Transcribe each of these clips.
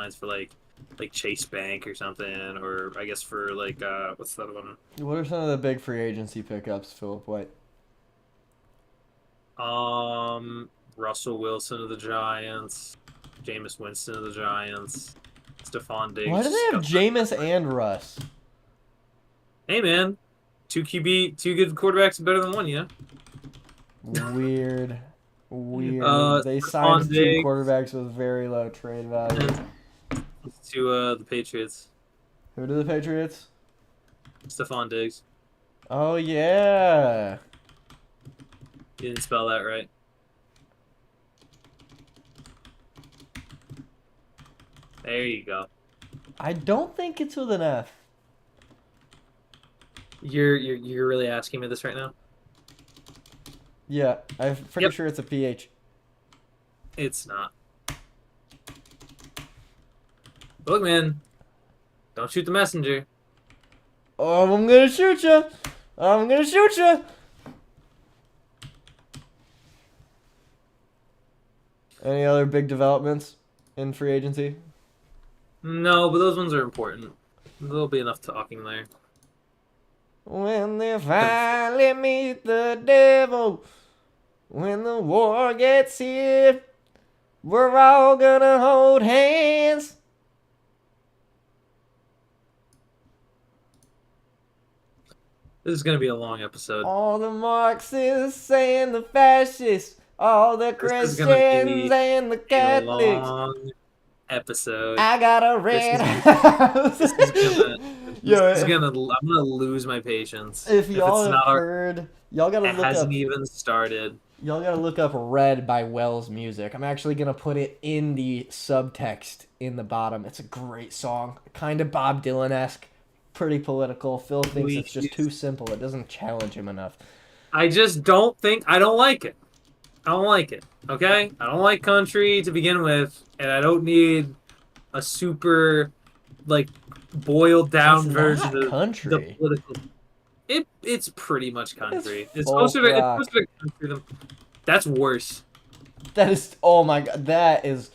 designs for like Chase Bank or something, or I guess for like what's that one? What are some of the big free agency pickups, Philip White? Russell Wilson of the Giants, Jameis Winston of the Giants, Stephon Why Diggs do they just have got. Jameis and Russ? Hey man, two QB, two good quarterbacks is better than one, you know. Weird. Weird. They Stephon signed two Diggs quarterbacks with very low trade value. to the Patriots. Who do the Patriots? Stephon Diggs. Oh, yeah. You didn't spell that right. There you go. I don't think it's with an F. You're really asking me this right now? Yeah, I'm pretty Yep, sure it's a PH. it's not. Look, man, don't shoot the messenger. Oh, I'm gonna shoot you. I'm gonna shoot you. Any other big developments in free agency? No, but those ones are important. There'll be enough talking there. When they finally meet the devil, when the war gets here, we're all gonna hold hands. This is gonna be a long episode. All the Marxists and the fascists, all the This is gonna Christians be and the a Catholics. long episode. I got a This red is house. this is gonna this Yo, is gonna I'm gonna lose my patience if if y'all it's have not our. heard, y'all gotta It look hasn't up. even started. Y'all gotta look up "Red" by Wells Music. I'm actually gonna put it in the subtext in the bottom. It's a great song, kind of Bob Dylan-esque, pretty political. Phil thinks it's just too Please. simple. It doesn't challenge him enough. I just don't think I don't like it. I don't like it. Okay? I don't like country to begin with, and I don't need a super like boiled It's down version not of the country. political. It's pretty much It's country. folk It's rock. closer to country than that's worse. That is, oh my god, that is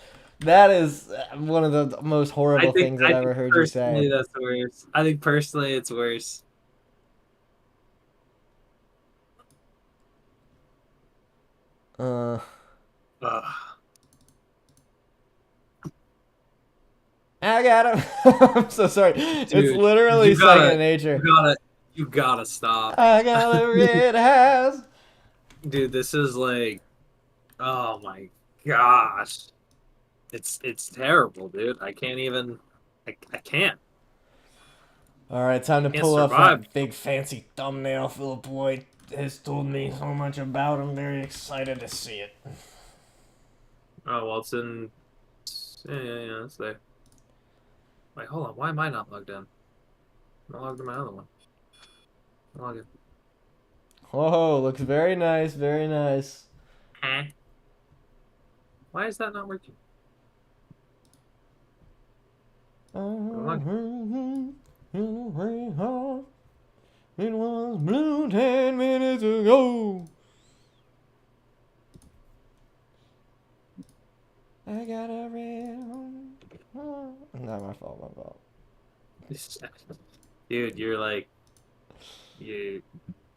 one of the most horrible things I've I think ever heard you say. personally that's worse. I think personally it's worse. Uh, Ugh. I gotta. I'm so sorry. It's Dude, literally second nature. you gotta stop. I got a red house. Dude, this is like, oh my gosh. It's terrible, dude. I can't even I can't. All right, time to Can't pull up survive. that big fancy thumbnail Philip White has told me so much about. I'm very excited to see it. Oh well, it's in. Yeah, it's there. Wait, hold on. Why am I not logged in? I'm logged in my other one. Log in. Oh, looks very nice, very nice. Huh? Why is that not working? Log in. It was blue 10 minutes ago. I got a red. Not my fault, my fault. Dude, you're like you,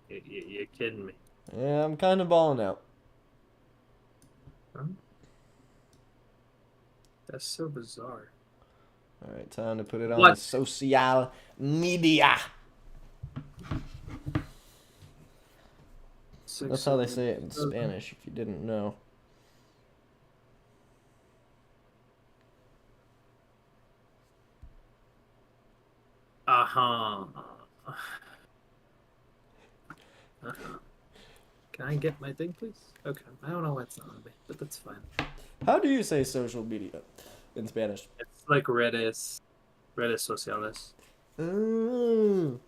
you're kidding me. Yeah, I'm kind of balling out. Huh? That's so bizarre. All right, time to put it on the What? social media. That's how they say it in Spanish, if you didn't know. Uh-huh. Uh-huh. Can I get my thing, please? Okay. I don't know why it's not on me, but that's fine. How do you say social media in Spanish? It's like redes sociales. Mm.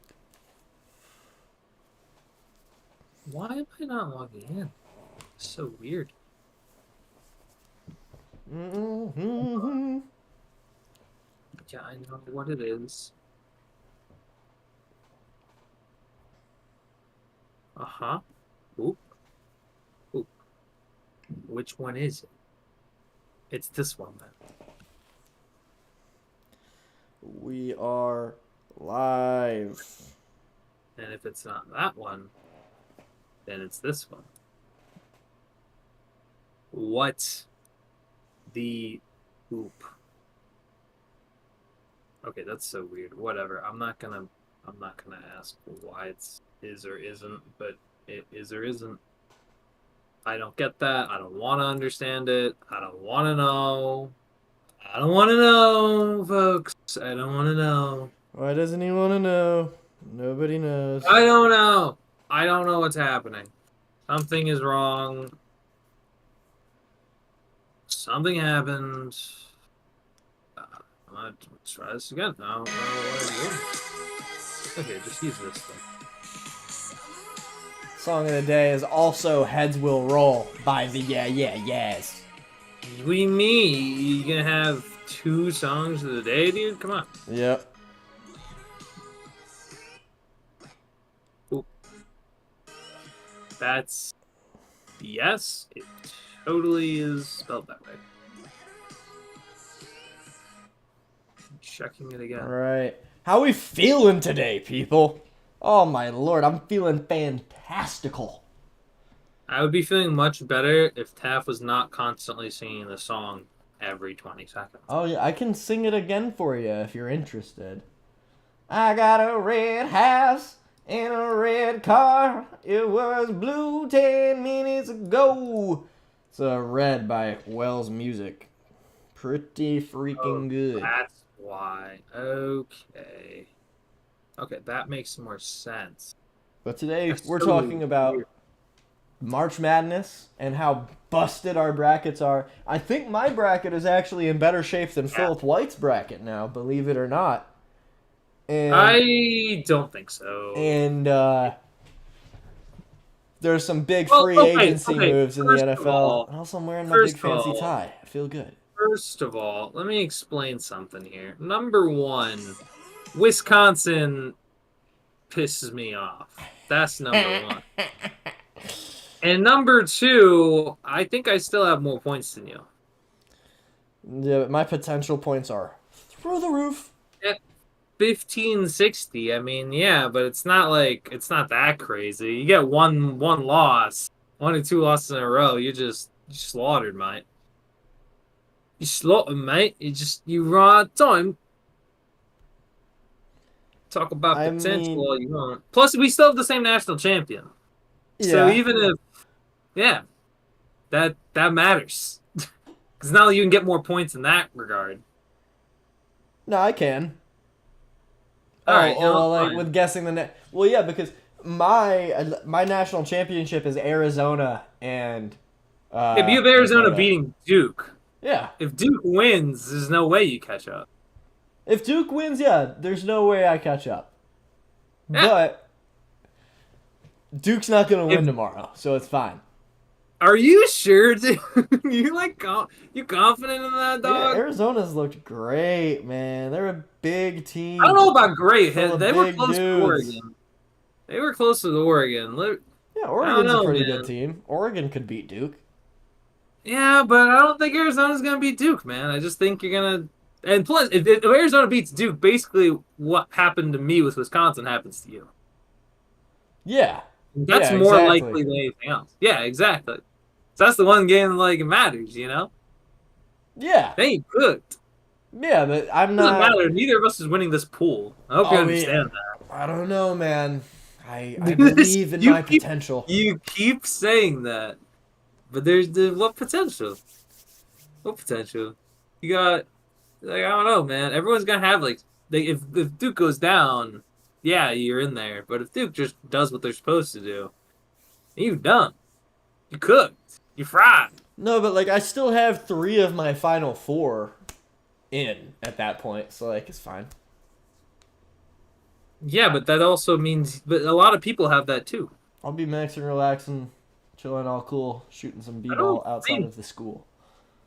Why am I not logging in? It's so weird. Mm-hmm. Yeah, I know what it is. Uh-huh. Oop. Oop. Which one is it? It's this one then. We are live. And if it's not that one, then it's this one. What the poop? Okay, that's so weird. Whatever. I'm not gonna ask why it's is or isn't, but it is or isn't. I don't get that. I don't want to understand it. I don't want to know. I don't want to know, folks. I don't want to know. Why doesn't he want to know? Nobody knows. I don't know. I don't know what's happening. Something is wrong. Something happened. I'm gonna try this again. I don't know what I'm doing. Okay, just use this thing. Song of the day is also Heads Will Roll by the Yeah Yeah Yeahs. What do you mean? You gonna have 2 songs of the day, dude? Come on. Yep. Oop. That's yes. It totally is spelled that way. Checking it again. All right. How we feeling today, people? Oh my lord, I'm feeling fantastical. I would be feeling much better if Taff was not constantly singing the song every 20 seconds. Oh yeah, I can sing it again for you if you're interested. I got a red house and a red car. It was blue 10 minutes ago. It's Red by Wells Music. Pretty freaking good. That's why. Okay. Okay, that makes more sense. But today That's we're so talking about weird. March Madness and how busted our brackets are. I think my bracket is actually in better shape than Philip White's bracket now, believe it or not. And I don't think so. And there's some big free agency moves in the NFL. And also I'm wearing my big fancy tie. I feel good. First of all, let me explain something here. Number 1, Wisconsin pisses me off. That's number 1. And number 2, I think I still have more points than you. Yeah, but my potential points are through the roof. At 1560, I mean, yeah, but it's not that crazy. You get one loss, 1 or 2 losses in a row, you slaughtered, mate. You slaughtered, mate. You raw time. Talk about potential all you want. Plus, we still have the same national champion. Yeah. So even if, yeah, that matters. Because now you can get more points in that regard. No, I can. All right. Like with guessing the net. Well, yeah, because my national championship is Arizona and. If you have Arizona beating Duke. Yeah. If Duke wins, there's no way you catch up. If Duke wins, yeah, there's no way I catch up. Yeah. But Duke's not going to win tomorrow, so it's fine. Are you sure, dude? You confident in that, dog? Yeah, Arizona's looked great, man. They're a big team. I don't know about great. They were close to Oregon. They were close to Oregon. Yeah, Oregon's a pretty good team. Oregon could beat Duke. Yeah, but I don't think Arizona's going to beat Duke, man. I just think you're going to... And plus, if Arizona beats Duke, basically what happened to me with Wisconsin happens to you. Yeah. That's more likely than anything else. Yeah, exactly. So that's the one game that it matters, you know? Yeah. They ain't cooked. Yeah, but I'm not... It doesn't matter. Neither of us is winning this pool. I hope you understand that. I don't know, man. I believe in my potential. You keep saying that. But there's what potential? What potential? You got... I don't know, man. Everyone's gonna have if Duke goes down, yeah, you're in there. But if Duke just does what they're supposed to do, you're done. You cooked. You fried. No, but I still have 3 of my final 4 in at that point, so it's fine. Yeah, but that also means, but a lot of people have that too. I'll be maxing, relaxing, chilling, all cool, shooting some b-ball outside of the school.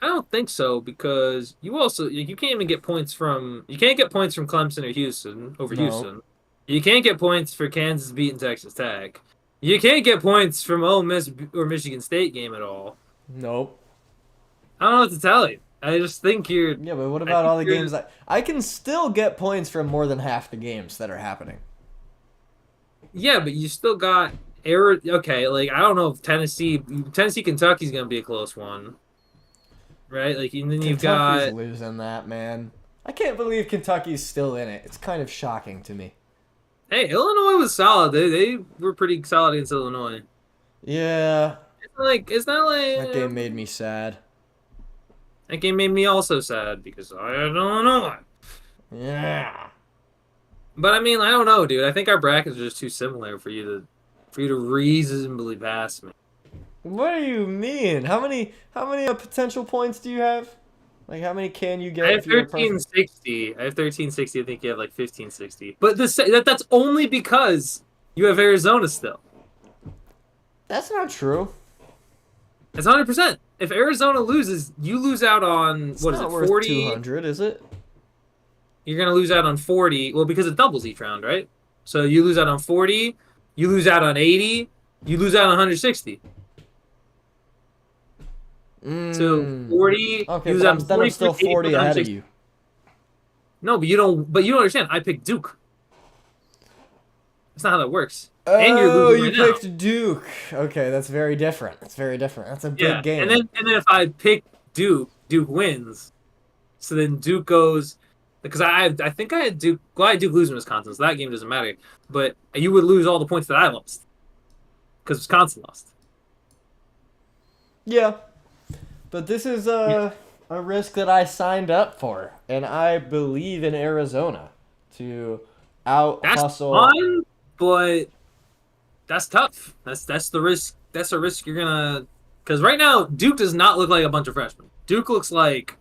I don't think so, because you can't even get points from Clemson or Houston over Houston. You can't get points for Kansas beating Texas Tech. You can't get points from Ole Miss or Michigan State game at all. Nope. I don't know what to tell you. I just think you're. Yeah, but what I about think all the you're games that I can still get points from more than half the games that are happening? Yeah, but you still got error. Okay, like I don't know if Tennessee, Kentucky's gonna be a close one, right? Like, and then you've Kentucky's got. losing that, man. I can't believe Kentucky's still in it. It's kind of shocking to me. Hey, Illinois was solid. They were pretty solid against Illinois. Yeah, It's not like that game made me sad. that game made me also sad because I don't know. Yeah. But I mean, I don't know, dude. I think our brackets are just too similar for you to reasonably pass me. What do you mean? How many potential points do you have? Like how many can you I get have if you're thirteen perfect? sixty. I have 1360. I think you have like 1560. But that's only because you have Arizona still. That's not true. It's 100%. If Arizona loses, you lose out on It's what is not it? worth 40. 200, is it? You're gonna lose out on 40. Well, because it doubles each round, right? So you lose out on 40. You lose out on 80. You lose out on 160. So Mm. 40. Okay, You lose but out on then I'm 40 still 40 ahead of 160. you. No, but you don't. But you don't understand. I picked Duke. That's not how that works. And you're Oh, losing you right now. picked Duke. Okay, that's very different. That's very different. That's a Yeah, big game. and then if I pick Duke, Duke wins. So then Duke goes because I think I had Duke. Well, I had Duke losing Wisconsin, so that game doesn't matter. But you would lose all the points that I lost because Wisconsin lost. Yeah, but this is Yeah, a risk that I signed up for, and I believe in Arizona to out that's hustle. fun, but that's tough. That's the risk. That's a risk you're gonna. Because right now Duke does not look like a bunch of freshmen. Duke looks like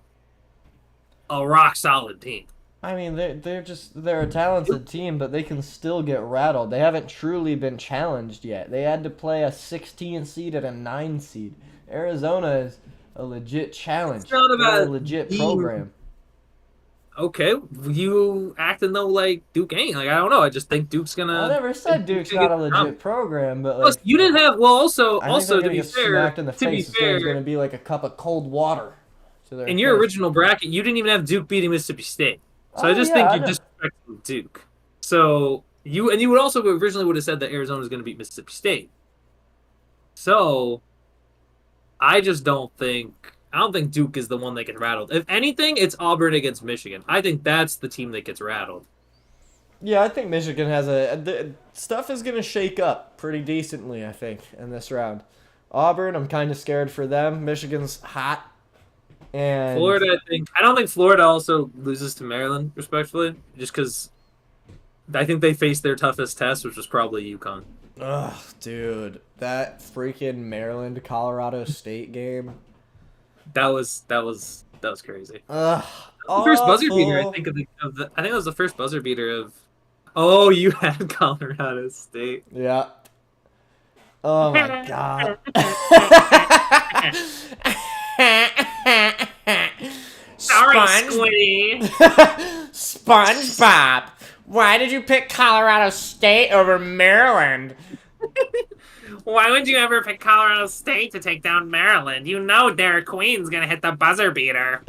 a rock solid team. I mean, they're a talented team, but they can still get rattled. They haven't truly been challenged yet. They had to play a 16 seed and a 9 seed. Arizona is a legit It's challenge. not They're a about legit being program. okay. You acting though like Duke ain't. Like I don't know. I just think Duke's I gonna. never said Duke's Gonna not a get legit program, but Plus, like you didn't have. Well, I think they're to gonna be get smacked fair, in the face. This game's gonna be like a cup of cold water to their in your face. original bracket, you didn't even have Duke beating Mississippi State. So I Oh just yeah, think I you're know. disrespecting Duke. So you would also originally would have said that Arizona was going to beat Mississippi State. So I just don't think. I don't think Duke is the one that gets rattled. If anything, it's Auburn against Michigan. I think that's the team that gets rattled. Yeah, I think Michigan has stuff is gonna shake up pretty decently. I think in this round. Auburn, I'm kind of scared for them. Michigan's hot, and Florida, I don't think Florida also loses to Maryland, respectfully, just because I think they faced their toughest test, which was probably UConn. ugh, dude, that freaking Maryland Colorado State game. That was crazy. Ugh, The first buzzer beater, I awful. think I think it was the first buzzer beater of. Oh, you had Colorado State. Yeah. Oh my god. Sorry, Sponge Squiddy. SpongeBob. Why did you pick Colorado State over Maryland? Why would you ever pick Colorado State to take down Maryland? You know Derek Queen's gonna hit the buzzer beater.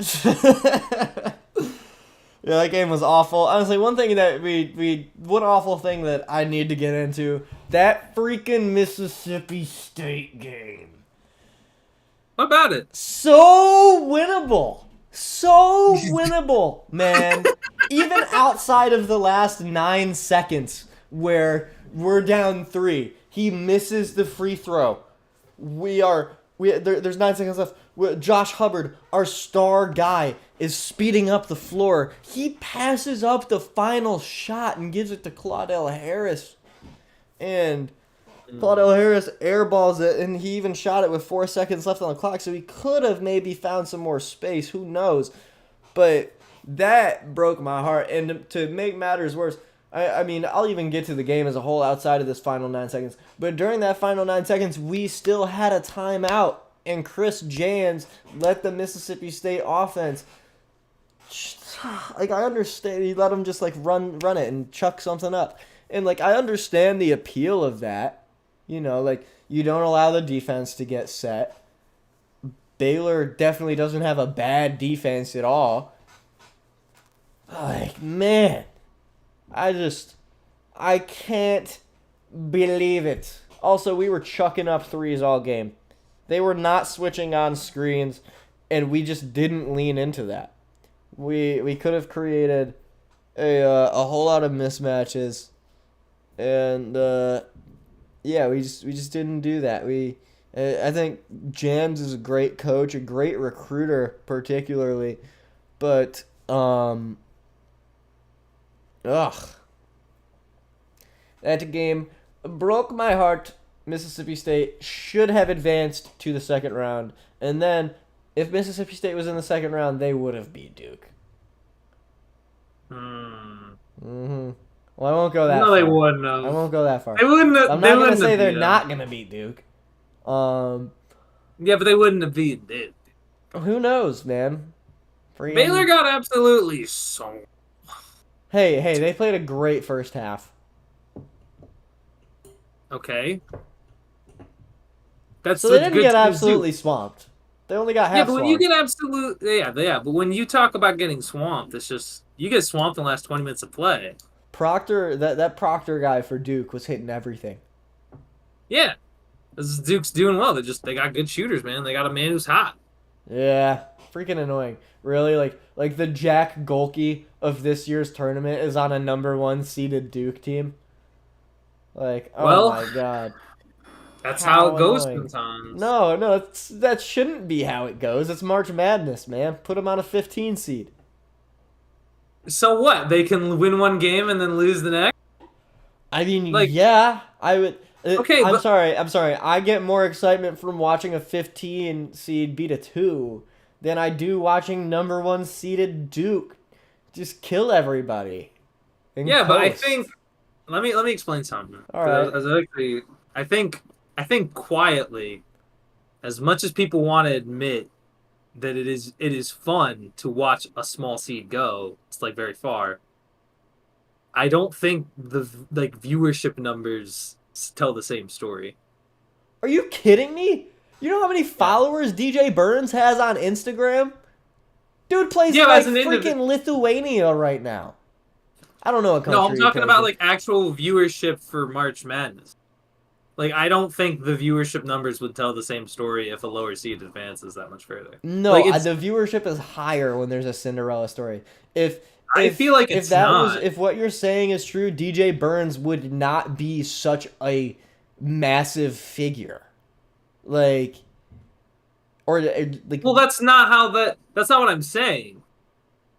Yeah, that game was awful. Honestly, one thing that one awful thing that I need to get into, that freaking Mississippi State game. What about it? So winnable. So winnable, man. Even outside of the last 9 seconds where we're down 3, he misses the free throw. There's 9 seconds left. Josh Hubbard, our star guy, is speeding up the floor. He passes up the final shot and gives it to Claudell Harris. And Claudell Harris airballs it, and he even shot it with 4 seconds left on the clock, so he could have maybe found some more space. Who knows? But that broke my heart. And to make matters worse, I mean, I'll even get to the game as a whole outside of this final 9 seconds. But during that final 9 seconds, we still had a timeout. And Chris Jans let the Mississippi State offense, like, I understand, he let him just like run it and chuck something up. And like, I understand the appeal of that. You know, like, you don't allow the defense to get set. Baylor definitely doesn't have a bad defense at all. Like, man, I can't believe it. Also, we were chucking up threes all game. They were not switching on screens, and we just didn't lean into that. We could have created a whole lot of mismatches, and yeah, we just didn't do that. I think Jams is a great coach, a great recruiter, particularly, but ugh, that game broke my heart. Mississippi State should have advanced to the second round, and then if Mississippi State was in the second round, they would have beat Duke. Mm-hmm. Well, I won't go that No, far. they wouldn't have. I won't go that far. They wouldn't have. I'm They not gonna wouldn't say have they're beat not them. gonna beat Duke. Yeah, but they wouldn't have beat it. Who knows, man? Freaking... Baylor got absolutely so. Hey, they played a great first half. Okay. That's So they what's didn't good get teams do. absolutely swamped. They only got half Yeah, but when you swamped. get absolute, yeah. But when you talk about getting swamped, it's just you get swamped in the last 20 minutes of play. Proctor, that Proctor guy for Duke was hitting everything. Yeah, this Duke's doing well. They got good shooters, man. They got a man who's hot. Yeah, freaking annoying. Really, like the Jack Golke of this year's tournament is on a #1 seeded Duke team. Like, oh Well, my god. That's how it goes annoying. sometimes. No, that shouldn't be how it goes. It's March Madness, man. Put them on a 15 seed. So what? They can win one game and then lose the next. I mean, Like- yeah, I would. Okay, I'm but- sorry. I get more excitement from watching a 15 seed beat a 2 than I do watching #1 seeded Duke just kill everybody. and Yeah, but I coast. think let me explain something. All right. I think quietly, as much as people want to admit that it is fun to watch a small seed go, it's like very far. I don't think the viewership numbers tell the same story. Are you kidding me? You know how many followers DJ Burns has on Instagram? Dude plays Yeah, in like as an freaking Lithuania right now. I don't know what country. No, I'm he talking plays about in. like actual viewership for March Madness. Like, I don't think the viewership numbers would tell the same story if a lower seed advances that much further. No, like, it's- the viewership is higher when there's a Cinderella story. I feel like it's not. if what you're saying is true, DJ Burns would not be such a massive figure. Like, or like. Well, that's not what I'm saying.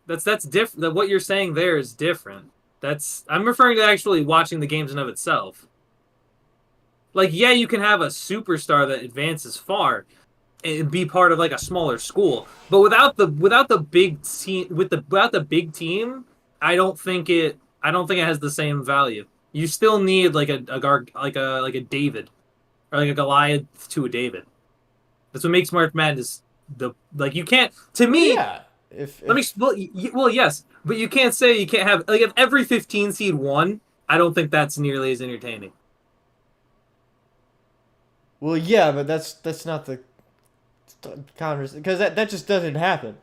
That's different. That what you're saying there is different. I'm referring to actually watching the games in of itself. Like, yeah, you can have a superstar that advances far and be part of like a smaller school, but without the big team, without the big team, I don't think it has the same value. You still need like a David or like a Goliath to a David. That's what makes March Madness you can't, to me. Yeah. Well, yes, but you can't say you can't have like if every 15 seed won. I don't think that's nearly as entertaining. Well, yeah, but that's not the conversation because that just doesn't happen.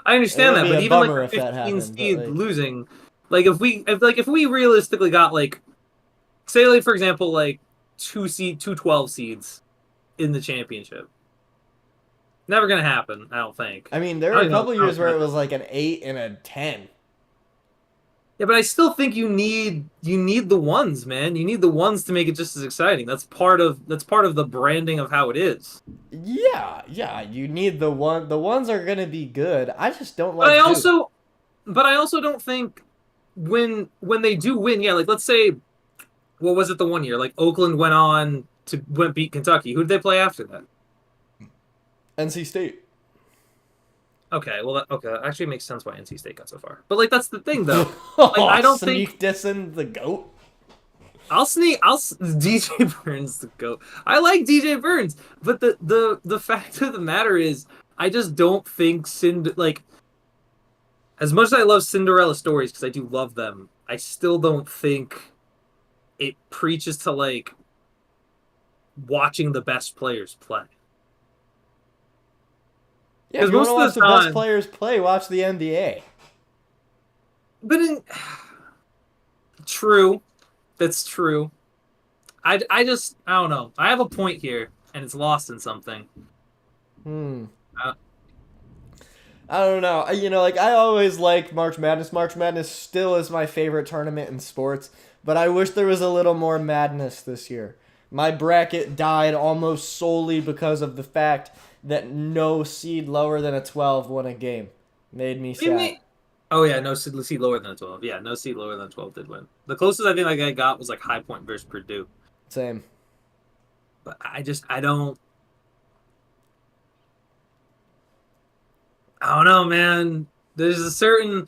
I understand It that, would but be a even like bummer a if that 15 happened, seed but, like- losing, like if we realistically got like, say like for example like two 12 seeds in the championship, never gonna happen. I don't think. I mean, there I were a don't know. couple years where it was like an 8 and a 10. Yeah, but I still think you need the ones, man. You need the ones to make it just as exciting. That's part of the branding of how it is. Yeah, you need the one. The ones are gonna be good. I just don't like. But I also don't think when they do win, yeah, like let's say, what was it the one year? Like Oakland went beat Kentucky. Who did they play after that? NC State. Okay, well, that actually makes sense why NC State got so far. But like that's the thing though. Like, I don't sneak dissing the GOAT. DJ Burns the GOAT. I like DJ Burns, but the fact of the matter is, I just don't think as much as I love Cinderella stories because I do love them, I still don't think it preaches to like watching the best players play. Yeah, if Because you want most to of watch the the best time, players play, watch the NBA. but true, that's true. I don't know. I have a point here, and it's lost in something. Hmm. Uh, I don't know. Like I always like March Madness. March Madness still is my favorite tournament in sports, but I wish there was a little more madness this year. My bracket died almost solely because of the fact that no seed lower than a 12 won a game. Made me sad. maybe. Oh yeah, no seed lower than a 12. Yeah, no seed lower than a 12 did win. The closest I think like I got was like High Point versus Purdue. Same. But I don't know, man. There's a certain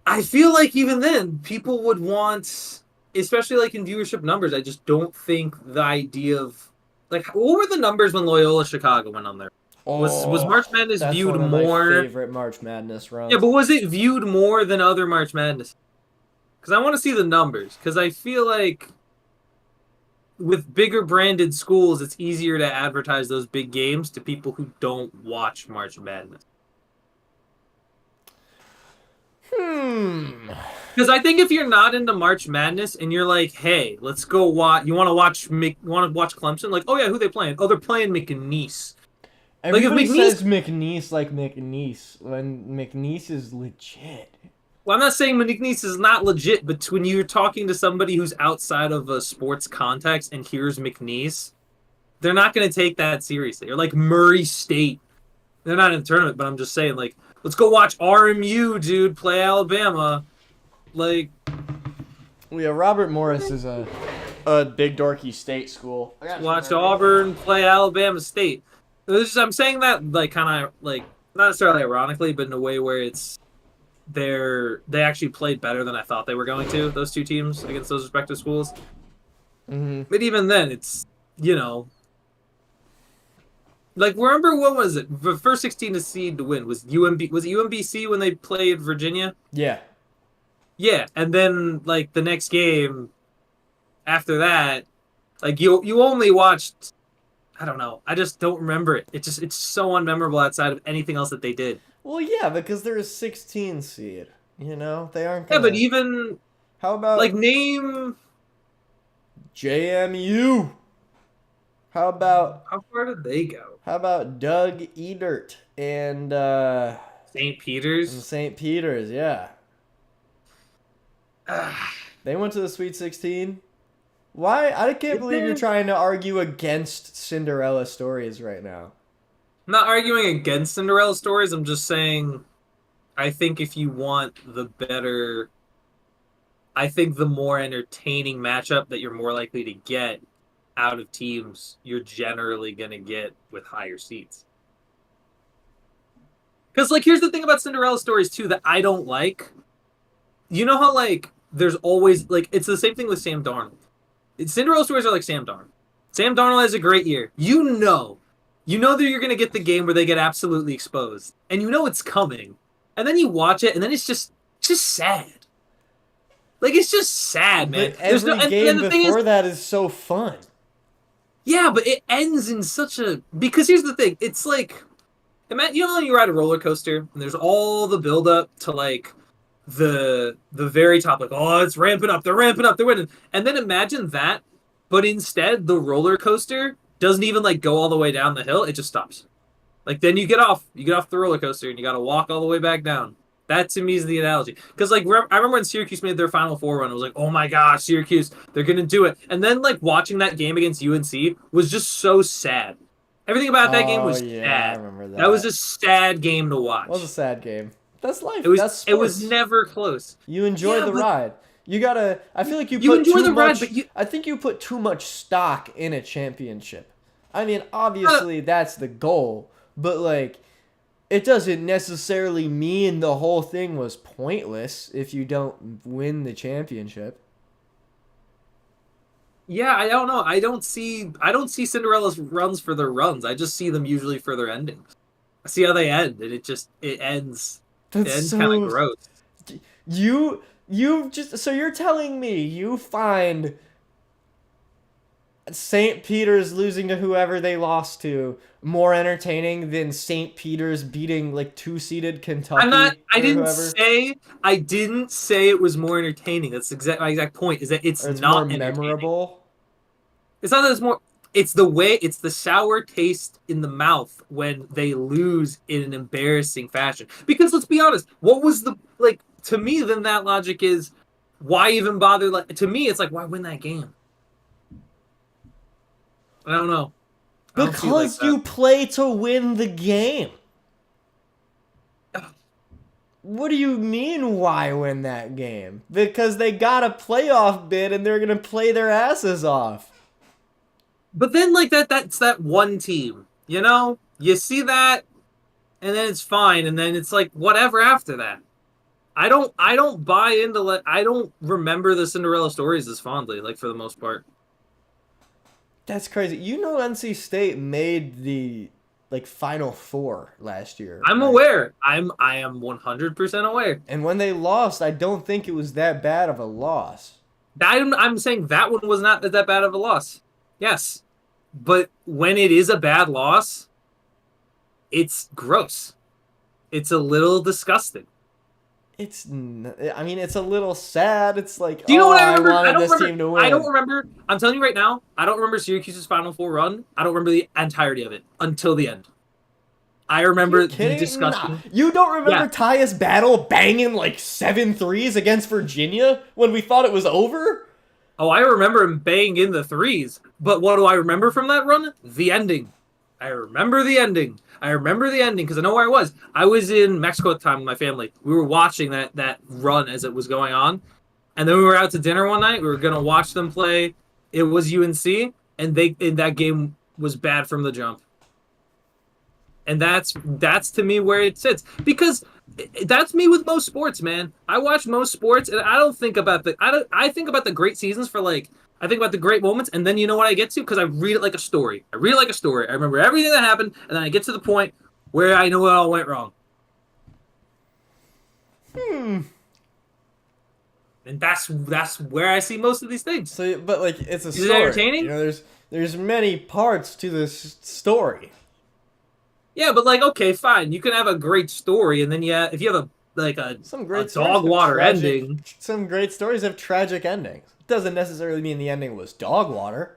I feel like even then people would want, especially like in viewership numbers. I just don't think the idea of like what were the numbers when Loyola Chicago went on there? Was Oh, March Madness that's viewed one of my more? favorite March Madness Yeah, runs. but was it viewed more than other March Madness? Because I want to see the numbers. Because I feel like with bigger branded schools, it's easier to advertise those big games to people who don't watch March Madness. Hmm. Because I think if you're not into March Madness and you're like, hey, let's go watch. You want to watch? You want to watch Clemson? Like, oh yeah, who they playing? Oh, they're playing McNeese. Like if Everybody McNeese. says McNeese like McNeese when McNeese is legit. Well, I'm not saying McNeese is not legit, but when you're talking to somebody who's outside of a sports context and hears McNeese, they're not going to take that seriously. Or like Murray State. They're not in the tournament, but I'm just saying, like, let's go watch RMU, dude, play Alabama. Like, Well, yeah, Robert Morris is a big dorky state school. watch Auburn play Alabama State. I'm saying that, like, kind of, like, not necessarily ironically, but in a way where they actually played better than I thought they were going to, those two teams against those respective schools. Mm-hmm. But even then, it's, you know, like, remember what was it? The first 16 to seed to win was was it UMBC when they played Virginia? Yeah. Yeah, and then like the next game after that, like you only watched. I don't know. I just don't remember it. It's so unmemorable outside of anything else that they did. Well, yeah, because they're a 16 seed. They aren't Yeah, but gonna. even How like about name JMU? How about how far did they go? Doug Edert and St. Peter's. St. Peter's? Yeah, Ah, they went to the Sweet 16. Why? I can't did believe you're they? trying to argue against Cinderella stories right now. I'm not arguing against Cinderella stories. I'm just saying I think if you want the better, I think the more entertaining matchup that you're more likely to get out of teams, you're generally going to get with higher seats. Because, like, here's the thing about Cinderella stories, too, that I don't like. You know how, like, there's always, like, it's the same thing with Sam Darnold. Cinderella stories are like Sam Darnold. Sam Darnold has a great year. You know that you're going to get the game where they get absolutely exposed. And you know it's coming. And then you watch it, and then it's just sad. Like, it's just sad, man. But every game before that is so fun. Yeah, but it ends in such a... Because here's the thing. It's like... You know when you ride a roller coaster, and there's all the build-up to, like, the very top. Like, oh, it's ramping up. They're ramping up. They're winning. And then imagine that, but instead, the roller coaster doesn't even, like, go all the way down the hill. It just stops. Like, then you get off. You get off the roller coaster, and you got to walk all the way back down. That to me is the analogy. Because like I remember when Syracuse made their Final Four run, it was like, oh my gosh, Syracuse, they're gonna do it. And then like watching that game against UNC was just so sad. Everything about that game was sad. I remember that. That was a sad game to watch. It was a sad game. That's life. That's sports. it was never close. You enjoy the ride. You gotta. I feel like you put enjoy too the much, ride, but I think you put too much stock in a championship. I mean, obviously that's the goal, but like. It doesn't necessarily mean the whole thing was pointless if you don't win the championship. Yeah, I don't know. I don't see Cinderella's runs for their runs. I just see them usually for their endings. I see how they end, and it ends. That's it ends so kind of gross. You just so you're telling me you find St. Peter's losing to whoever they lost to more entertaining than St. Peter's beating like two-seeded I'm not. Kentucky or whoever? I didn't say it was more entertaining. That's my exact point. Is that it's Or it's more not entertaining. memorable? It's not that it's more. It's the way. It's the sour taste in the mouth when they lose in an embarrassing fashion. Because let's be honest, what was the like to me? Then that logic is why even bother? Like to me, it's like why win that game? I don't know. I don't see it like Because you play to win the game. that. What do you mean, why win that game? Because they got a playoff bid and they're going to play their asses off. But then like that's that one team. You know, you see that, and then it's fine, and then it's like whatever after that. I don't buy into I don't remember the Cinderella stories as fondly, like for the most part. That's crazy. You know NC State made the like Final Four last year, I'm right? aware. I am 100% aware. And when they lost, I don't think it was that bad of a loss. I'm saying that one was not that bad of a loss. Yes. But when it is a bad loss, it's gross. It's a little disgusting. I mean, it's a little sad. It's like, Do you know oh, what I I remember? wanted this team to I don't win. remember. I'm telling you right now, I don't remember Syracuse's Final Four run. I don't remember the entirety of it until the end. I remember You the kidding? Nah. discussion. You don't remember Yeah. Tyus Battle banging like 7 threes against Virginia when we thought it was over? Oh, I remember him banging in the threes. But what do I remember from that run? The ending. I remember the ending. I remember the ending because I know where I was. I was in Mexico at the time with my family. We were watching that run as it was going on. And then we were out to dinner one night. We were gonna watch them play. It was UNC, and that game was bad from the jump. And that's to me where it sits because that's me with most sports, man. I watch most sports, and I don't think about I think about the great seasons for like I think about the great moments, and then you know what I get to because I read it like a story. I read it like a story. I remember everything that happened, and then I get to the point where I know it all went wrong. And that's where I see most of these things. So, but like, it's a Is it story. entertaining? You know, there's many parts to this story. Yeah, but like, okay, fine. You can have a great story, and then yeah, if you have Some a great stories dog have water tragic, ending, Some great stories have tragic endings. Doesn't necessarily mean the ending was dog water.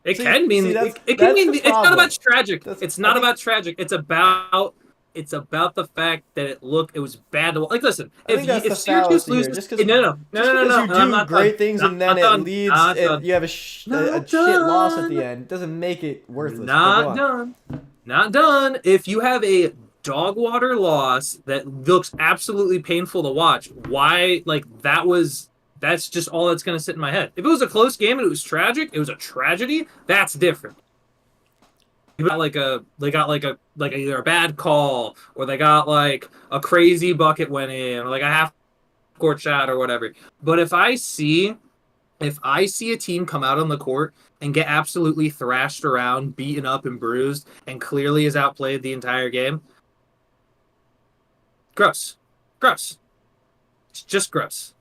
it See, can mean that's it can that's mean the it's not problem. about tragic. That's It's I not think about tragic. It's about the fact that it was bad to like. Listen, I think that's if the Syracuse fallacy here. loses, no, You no, I'm do not done. great things Not, and then not it done. leads Not and done. you have a Not shit loss at the done. end. Doesn't make it worthless. But go Not on. done. Not done. If you have a dog water loss that looks absolutely painful to watch, why like that's just all that's gonna sit in my head. If it was a close game and it was tragic, it was a tragedy, that's different. You got like either a bad call or they got like a crazy bucket went in or like a half court shot or whatever. But if I see a team come out on the court and get absolutely thrashed around, beaten up and bruised, and clearly is outplayed the entire game, gross. Gross. It's just gross.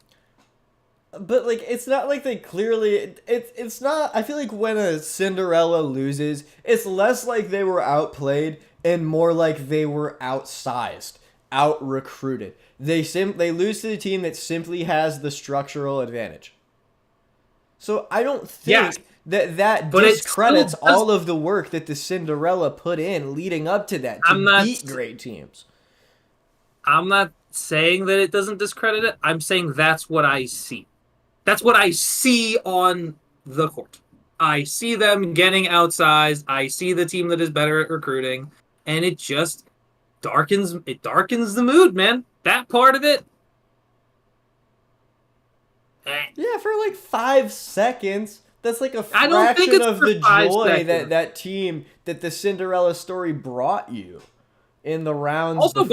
But like it's not like they clearly it's not I feel like when a Cinderella loses, it's less like they were outplayed and more like they were outsized, out recruited. They lose to the team that simply has the structural advantage. So I don't Yes, think that but it discredits still does. all of the work that the Cinderella put in leading up to that I'm to not. beat great teams. I'm not saying that it doesn't discredit it. I'm saying that's what I see. That's what I see on the court. I see them getting outsized. I see the team that is better at recruiting, and it just darkens the mood, man. That part of it. Eh. Yeah, for like 5 seconds. That's like a I don't think fraction it's of for the 5 seconds. joy that team that the Cinderella story brought you in the rounds Also, before.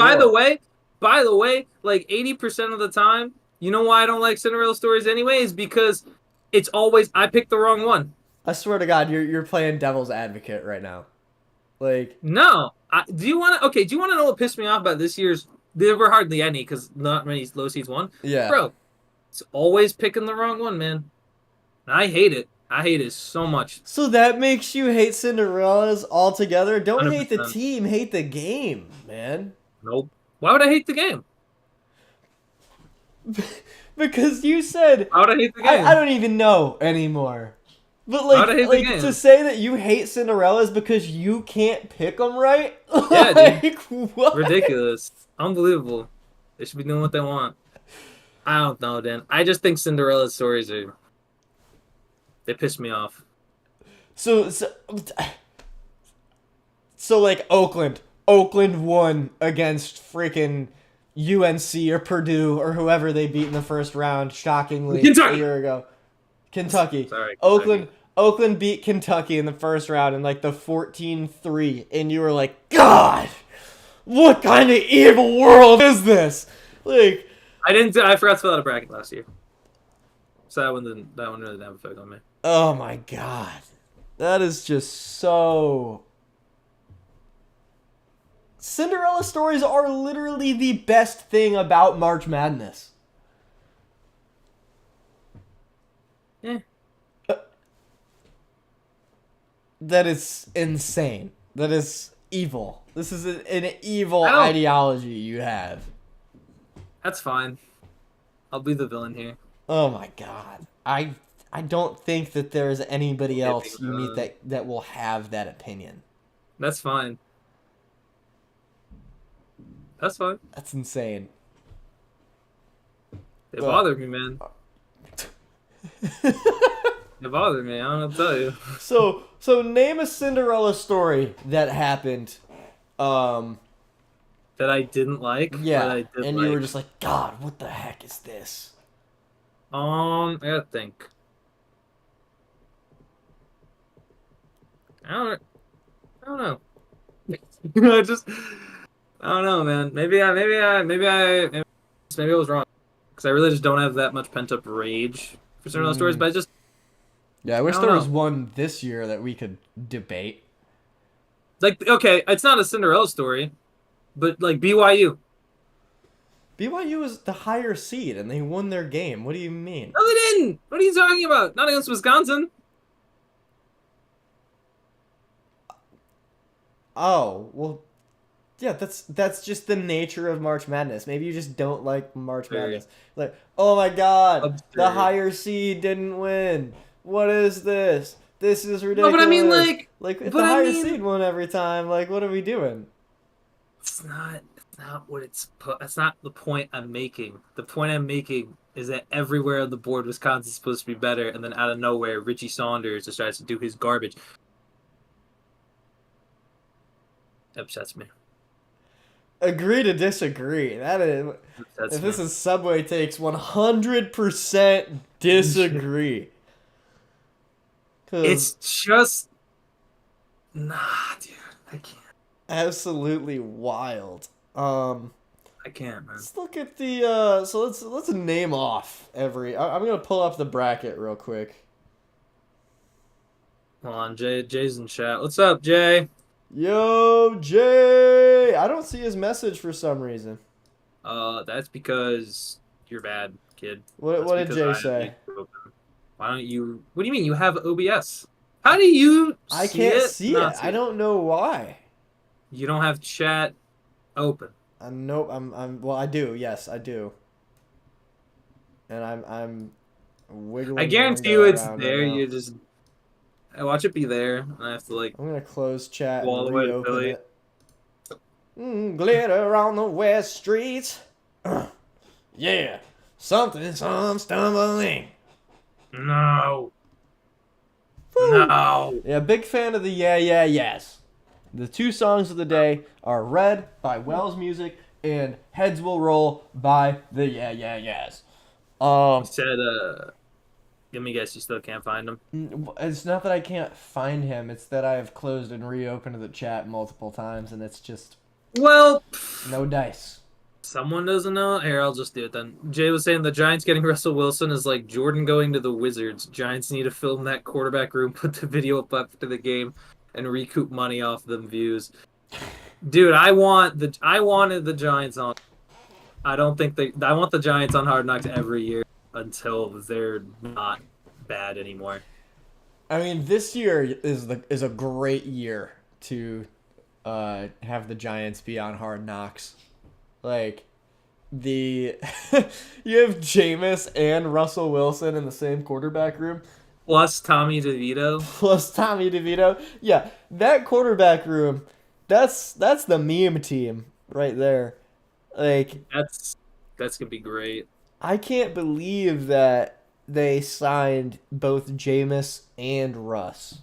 by the way, like 80% of the time, you know why I don't like Cinderella stories anyway? Is because it's always I picked the wrong one. I swear to God, you're playing devil's advocate right now. Like, No. Do you want to? Okay. Do you want to know what pissed me off about this year's? There were hardly any because not many low seeds won. yeah. Bro, it's always picking the wrong one, man. And I hate it. I hate it so much. So that makes you hate Cinderellas altogether? Don't hate the 100%. team, hate the game, man. Nope. Why would I hate the game? Because you said Why would I hate the I game? don't even know anymore. But Why would I hate the like game? to say that you hate Cinderellas because you can't pick them right? Yeah, dude. Like what? Ridiculous. Unbelievable. They should be doing what they want. I don't know, Dan. I just think Cinderella's stories are. They piss me off. So so like Oakland won against freaking UNC or Purdue or whoever they beat in the first round shockingly Kentucky! a year ago. Kentucky. Sorry, Oakland beat Kentucky in the first round in like the 14-3 and you were like, "God, what kind of evil world is this?" Like I forgot to fill out a bracket last year. So that one really didn't have an effect on me. oh my god. That is just so. Cinderella stories are literally the best thing about March Madness. Eh. That is insane. That is evil. This is an evil I don't- ideology you have. That's fine. I'll be the villain here. Oh my god. I don't think that there's anybody else you meet that will have that opinion. That's fine. That's fine. That's insane. It Well- bothered me, man. It bothered me. I don't know what to tell you. So name a Cinderella story that happened. That I didn't like. or Yeah, that I did and like. you were just like, God, what the heck is this? I gotta think. I don't know. I don't know, man. Maybe I was wrong. Because I really just don't have that much pent up rage for certain of those stories. But I just, Yeah, I wish I there don't was know. one this year that we could debate. like, okay, it's not a Cinderella story, but like BYU. BYU was the higher seed and they won their game. What do you mean? No, they didn't. What are you talking about? Not against Wisconsin. Oh, well, yeah, that's just the nature of March Madness. Maybe you just don't like March Very Madness. Like, oh my God, the absurd. higher seed didn't win. What is this? This is No, ridiculous. but I mean, like if but the I higher mean- seed won every time, like, what are we doing? It's not what it's. That's not the point I'm making. The point I'm making is that everywhere on the board, Wisconsin's supposed to be better, and then out of nowhere, Richie Saunders just tries to do his garbage. Upsets me. Agree to disagree. That is. Upsets If me. this is Subway takes 100% disagree. 'Cause It's just nah, dude. I can't. absolutely wild. I can't, man. Let's look at the so let's name off every I'm gonna pull up the bracket real quick. Hold on, Jay's in chat. What's up, Jay? Yo, Jay! I don't see his message for some reason. That's because you're bad, kid. What That's what did because Jay I have say? YouTube open. Why don't you? What do you mean? You have OBS? How do you? I can't see it. Not I don't know why. You don't have chat open. Nope, I'm well I do. Yes, I do. And I'm wiggling. I my guarantee window you it's around there. right now. You just I watch it be there, and I have to like. I'm gonna close chat Go all and the way to reopen Philly. it. Glitter on the west streets. Yeah, some stumbling. No. Woo. No. Yeah, big fan of the Yeah Yeah Yes. The two songs of the day are Red by Wells Music and Heads Will Roll by the Yeah Yeah Yes. He said, let me guess, you still can't find him. It's not that I can't find him, it's that I've closed and reopened the chat multiple times and it's just Well, no dice. someone doesn't know. Here, I'll just do it then. Jay was saying the Giants getting Russell Wilson is like Jordan going to the Wizards. Giants need to film that quarterback room, put the video up after the game, and recoup money off them views. Dude, I wanted the Giants on. I want the Giants on Hard Knocks every year until they're not bad anymore. I mean, this year is a great year to have the Giants be on Hard Knocks. Like the you have Jameis and Russell Wilson in the same quarterback room, Plus Tommy DeVito. plus Tommy DeVito. Yeah, that quarterback room, that's the meme team right there. Like That's that's gonna be great. I can't believe that they signed both Jameis and Russ.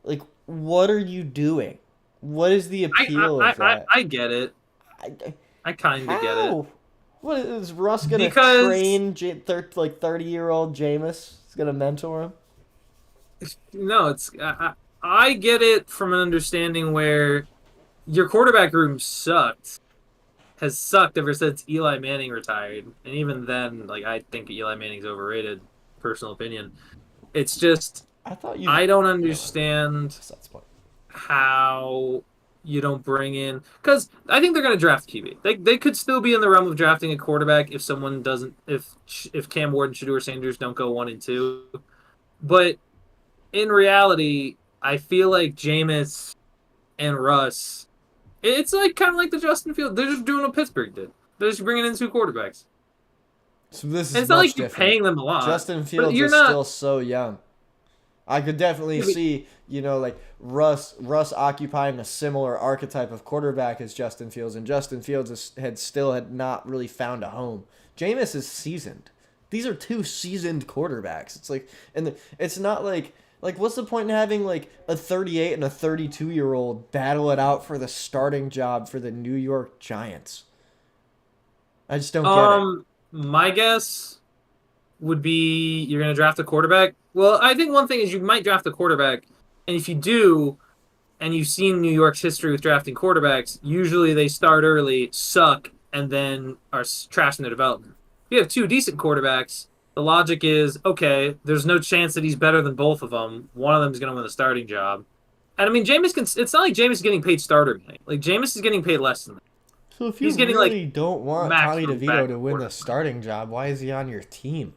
Like, what are you doing? What is the I I, appeal I, of I that? I get it. I, I kind of get it how? What is Russ gonna because train like 30-year-old Jameis? He's gonna mentor him. no, I get it from an understanding where your quarterback room has sucked ever since Eli Manning retired, and even then, like I think Eli Manning's overrated. Personal opinion. It's just I thought you. I don't Never mind. understand That's the point. how you don't bring in because I think they're going to draft QB. They could still be in the realm of drafting a quarterback if someone doesn't if Cam Ward and Shador Sanders don't go 1 and 2. But in reality, I feel like Jameis and Russ, it's like kind of like the Justin Field. They're just doing what Pittsburgh did. They're just bringing in two quarterbacks. So this And is it's not much like you're different. paying them a lot, Justin but Fields you're is not. still so young. I could definitely see, like Russ occupying a similar archetype of quarterback as Justin Fields, and Justin Fields had not really found a home. Jameis is seasoned. These are two seasoned quarterbacks. It's like, it's not like what's the point in having like a 38 and a 32-year-old battle it out for the starting job for the New York Giants? I just don't get it. My guess would be you're going to draft a quarterback. Well, I think one thing is you might draft a quarterback, and if you do, and you've seen New York's history with drafting quarterbacks, usually they start early, suck, and then are trash in their development. If you have two decent quarterbacks, the logic is okay. There's no chance that he's better than both of them. One of them is going to win the starting job. And I mean, Jameis can. It's not like Jameis is getting paid starter money. Like Jameis is getting paid less than that. So if you He's getting like really don't want Tommy maximum DeVito back to win the quarterback. starting job, why is he on your team?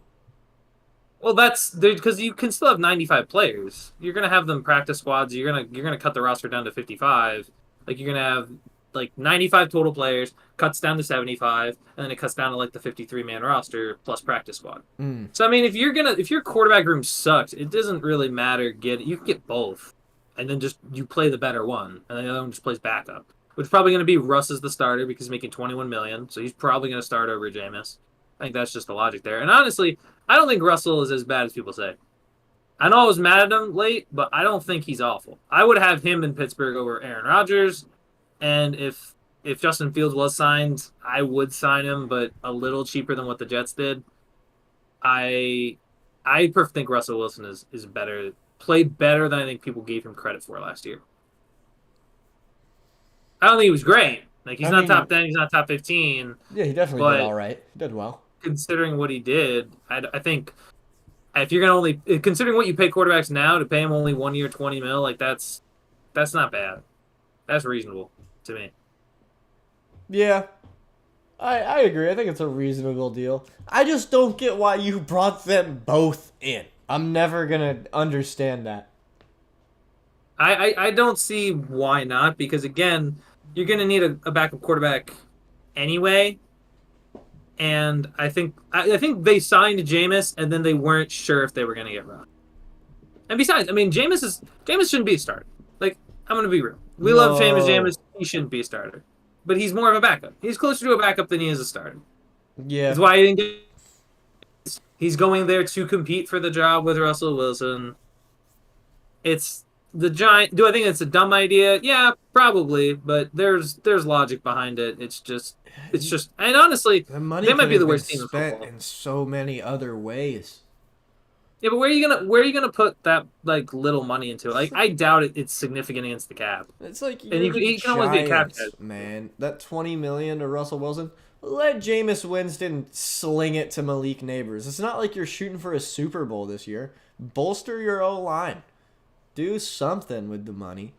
Well, that's because you can still have 95 players. You're gonna have them practice squads. You're gonna cut the roster down to 55. Like you're gonna have like 95 total players, cuts down to 75, and then it cuts down to like the 53-man roster plus practice squad. Mm. So I mean, if your quarterback room sucks, it doesn't really matter. You can get both, and then just you play the better one, and then the other one just plays backup. Which is probably going to be Russ as the starter because he's making 21 million, so he's probably going to start over Jameis. I think that's just the logic there. And honestly, I don't think Russell is as bad as people say. I know I was mad at him late, but I don't think he's awful. I would have him in Pittsburgh over Aaron Rodgers, and if Justin Fields was signed, I would sign him, but a little cheaper than what the Jets did. I think Russell Wilson is better, played better than I think people gave him credit for last year. I don't think he was great. Like he's I not mean, top 10, he's not top 15, yeah, he definitely did but all right. He did well. considering what he did, I think if you're gonna only considering what you pay quarterbacks now to pay him only 1 year 20 mil, like that's not bad. That's reasonable to me. Yeah, I agree. I think it's a reasonable deal. I just don't get why you brought them both in. I'm never gonna understand that. I don't see why not because again, you're gonna need a backup quarterback anyway. And I think they signed Jameis and then they weren't sure if they were gonna get Russ. And besides, I mean Jameis shouldn't be a starter. Like, I'm gonna be real. We love No. Jameis, he shouldn't be a starter. But he's more of a backup. He's closer to a backup than he is a starter. Yeah. That's why he didn't get he's going there to compete for the job with Russell Wilson. It's the giant do I think it's a dumb idea? Yeah, probably, but there's logic behind it. It's just and honestly, The money they might could be the have been worst team in spent football. in so many other ways. Yeah, but where are you gonna put that like little money into? Like I doubt it's significant against the cap. It's like And you're the you can always be a cap guy. Giants, man. That 20 million to Russell Wilson. Let Jameis Winston sling it to Malik Neighbors. It's not like you're shooting for a Super Bowl this year. Bolster your O line. Do something with the money.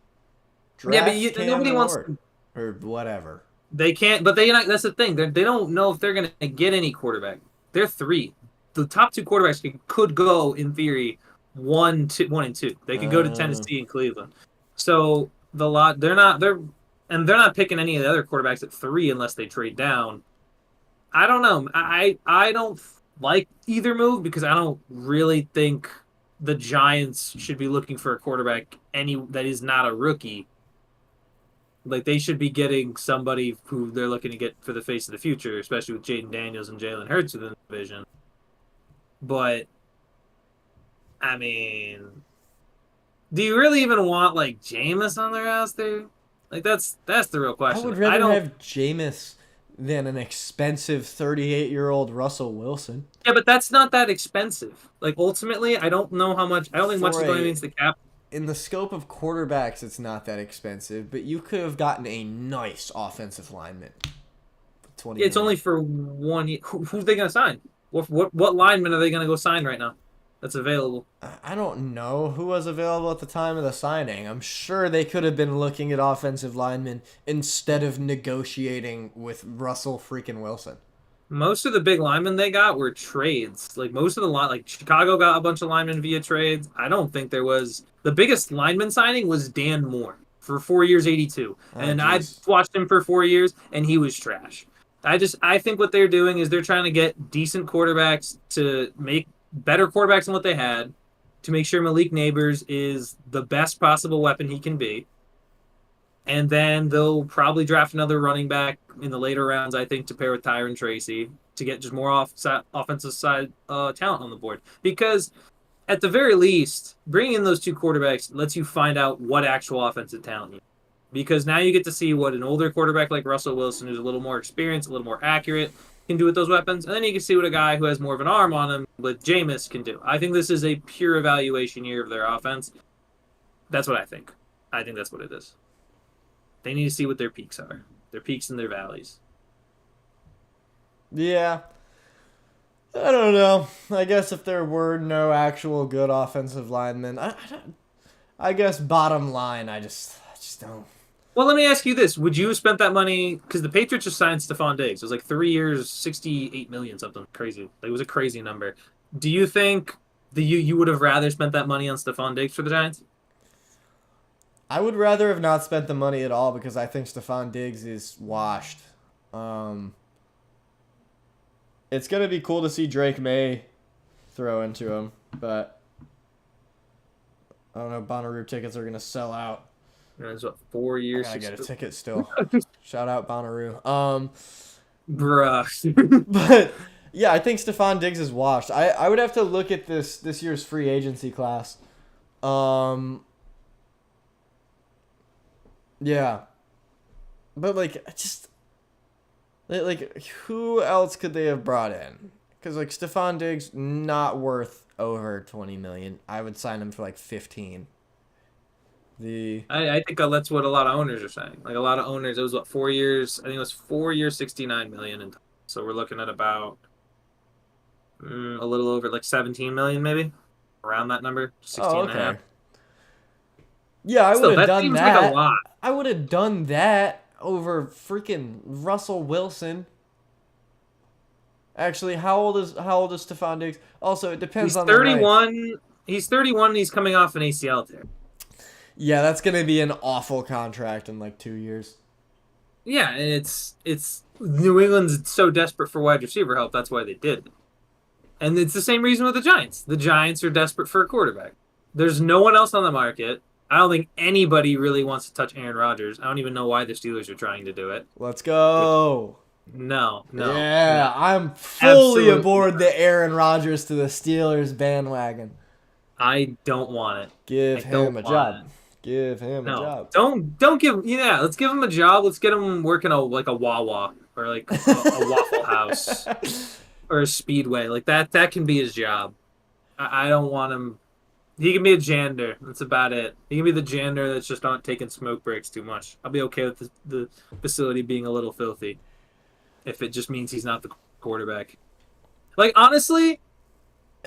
Yeah, but Draft Cam nobody wants. Ward or whatever. They can't. But they not. That's the thing. They don't know if they're going to get any quarterback. They're three. The top two quarterbacks could go in theory 1 and 2. They could go to Uh, Tennessee and Cleveland. So they're not picking any of the other quarterbacks at 3 unless they trade down. I don't know. I don't like either move because I don't really think the Giants should be looking for a quarterback that is not a rookie. Like they should be getting somebody who they're looking to get for the face of the future, especially with Jaden Daniels and Jalen Hurts within the division. But I mean, do you really even want like Jameis on their roster? Like that's the real I question. would I rather don't. have Jameis than an expensive 38-year-old Russell Wilson. Yeah, but that's not that expensive. Like ultimately, I don't know how much. I don't think much is For going a against the cap. in the scope of quarterbacks, it's not that expensive, but you could have gotten a nice offensive lineman. For 20 It's only million. for 1 year. Who's they going to sign? What lineman are they going to go sign right now? That's available. I don't know who was available at the time of the signing. I'm sure they could have been looking at offensive linemen instead of negotiating with Russell freaking Wilson. Most of the big linemen they got were trades. Like most of the line, like Chicago got a bunch of linemen via trades. I don't think there was the biggest lineman signing was Dan Moore for 4 years, 82, Oh, and I jeez. watched him for 4 years, and he was trash. I think what they're doing is they're trying to get decent quarterbacks to make better quarterbacks than what they had, to make sure Malik Neighbors is the best possible weapon he can be. And then they'll probably draft another running back in the later rounds, I think, to pair with Tyron Tracy to get just more offensive side talent on the board. Because at the very least, bringing in those two quarterbacks lets you find out what actual offensive talent you have. Because now you get to see what an older quarterback like Russell Wilson, who's a little more experienced, a little more accurate, can do with those weapons. And then you can see what a guy who has more of an arm on him with Jameis can do. I think this is a pure evaluation year of their offense. That's what I think. I think that's what it is. They need to see what their peaks are, their peaks and their valleys. Yeah. I don't know. I guess if there were no actual good offensive linemen, I guess bottom line, I just don't. Well, let me ask you this: would you have spent that money? Because the Patriots just signed Stephon Diggs. It was like 3 years, 68 million, something crazy. Like, it was a crazy number. Do you think you would have rather spent that money on Stephon Diggs for the Giants? I would rather have not spent the money at all because I think Stephon Diggs is washed. Um, it's gonna be cool to see Drake May throw into him, but I don't know. Bonnaroo tickets are gonna sell out. It's what, 4 I years, gotta get a 6 ticket still. Shout out Bonnaroo. bruh. But yeah, I think Stephon Diggs is washed. I would have to look at this year's free agency class. Yeah, but like like who else could they have brought in? Because like Stephon Diggs not worth over 20 million. I would sign him for like 15. The I think that's what a lot of owners are saying. Like a lot of owners, it was what 4 years. I think it was 4 years, 69 million, and so we're looking at about a little over like 17 million, maybe around that number, 16 oh and a half. okay. Yeah, I would Still, have that done seems like a that. lot. I would have done that over freaking Russell Wilson. Actually, how old is Stephon Diggs? Also, it depends He's on the rights. 31. He's 31. And he's coming off an ACL tear. Yeah, that's gonna be an awful contract in like 2 years. Yeah, and it's New England's so desperate for wide receiver help. That's why they did it. And it's the same reason with the Giants. The Giants are desperate for a quarterback. There's no one else on the market. I don't think anybody really wants to touch Aaron Rodgers. I don't even know why the Steelers are trying to do it. Let's go. No, Yeah, no. I'm fully Absolutely. aboard the Aaron Rodgers to the Steelers bandwagon. I don't want it. Give I don't him a want job. Give him a No, job. don't give. Yeah, let's give him a job. Let's get him working like a Wawa or like a Waffle House or a Speedway. Like that can be his job. I don't want him. He can be a janitor. That's about it. He can be the janitor that's just not taking smoke breaks too much. I'll be okay with the facility being a little filthy if it just means he's not the quarterback. Like honestly,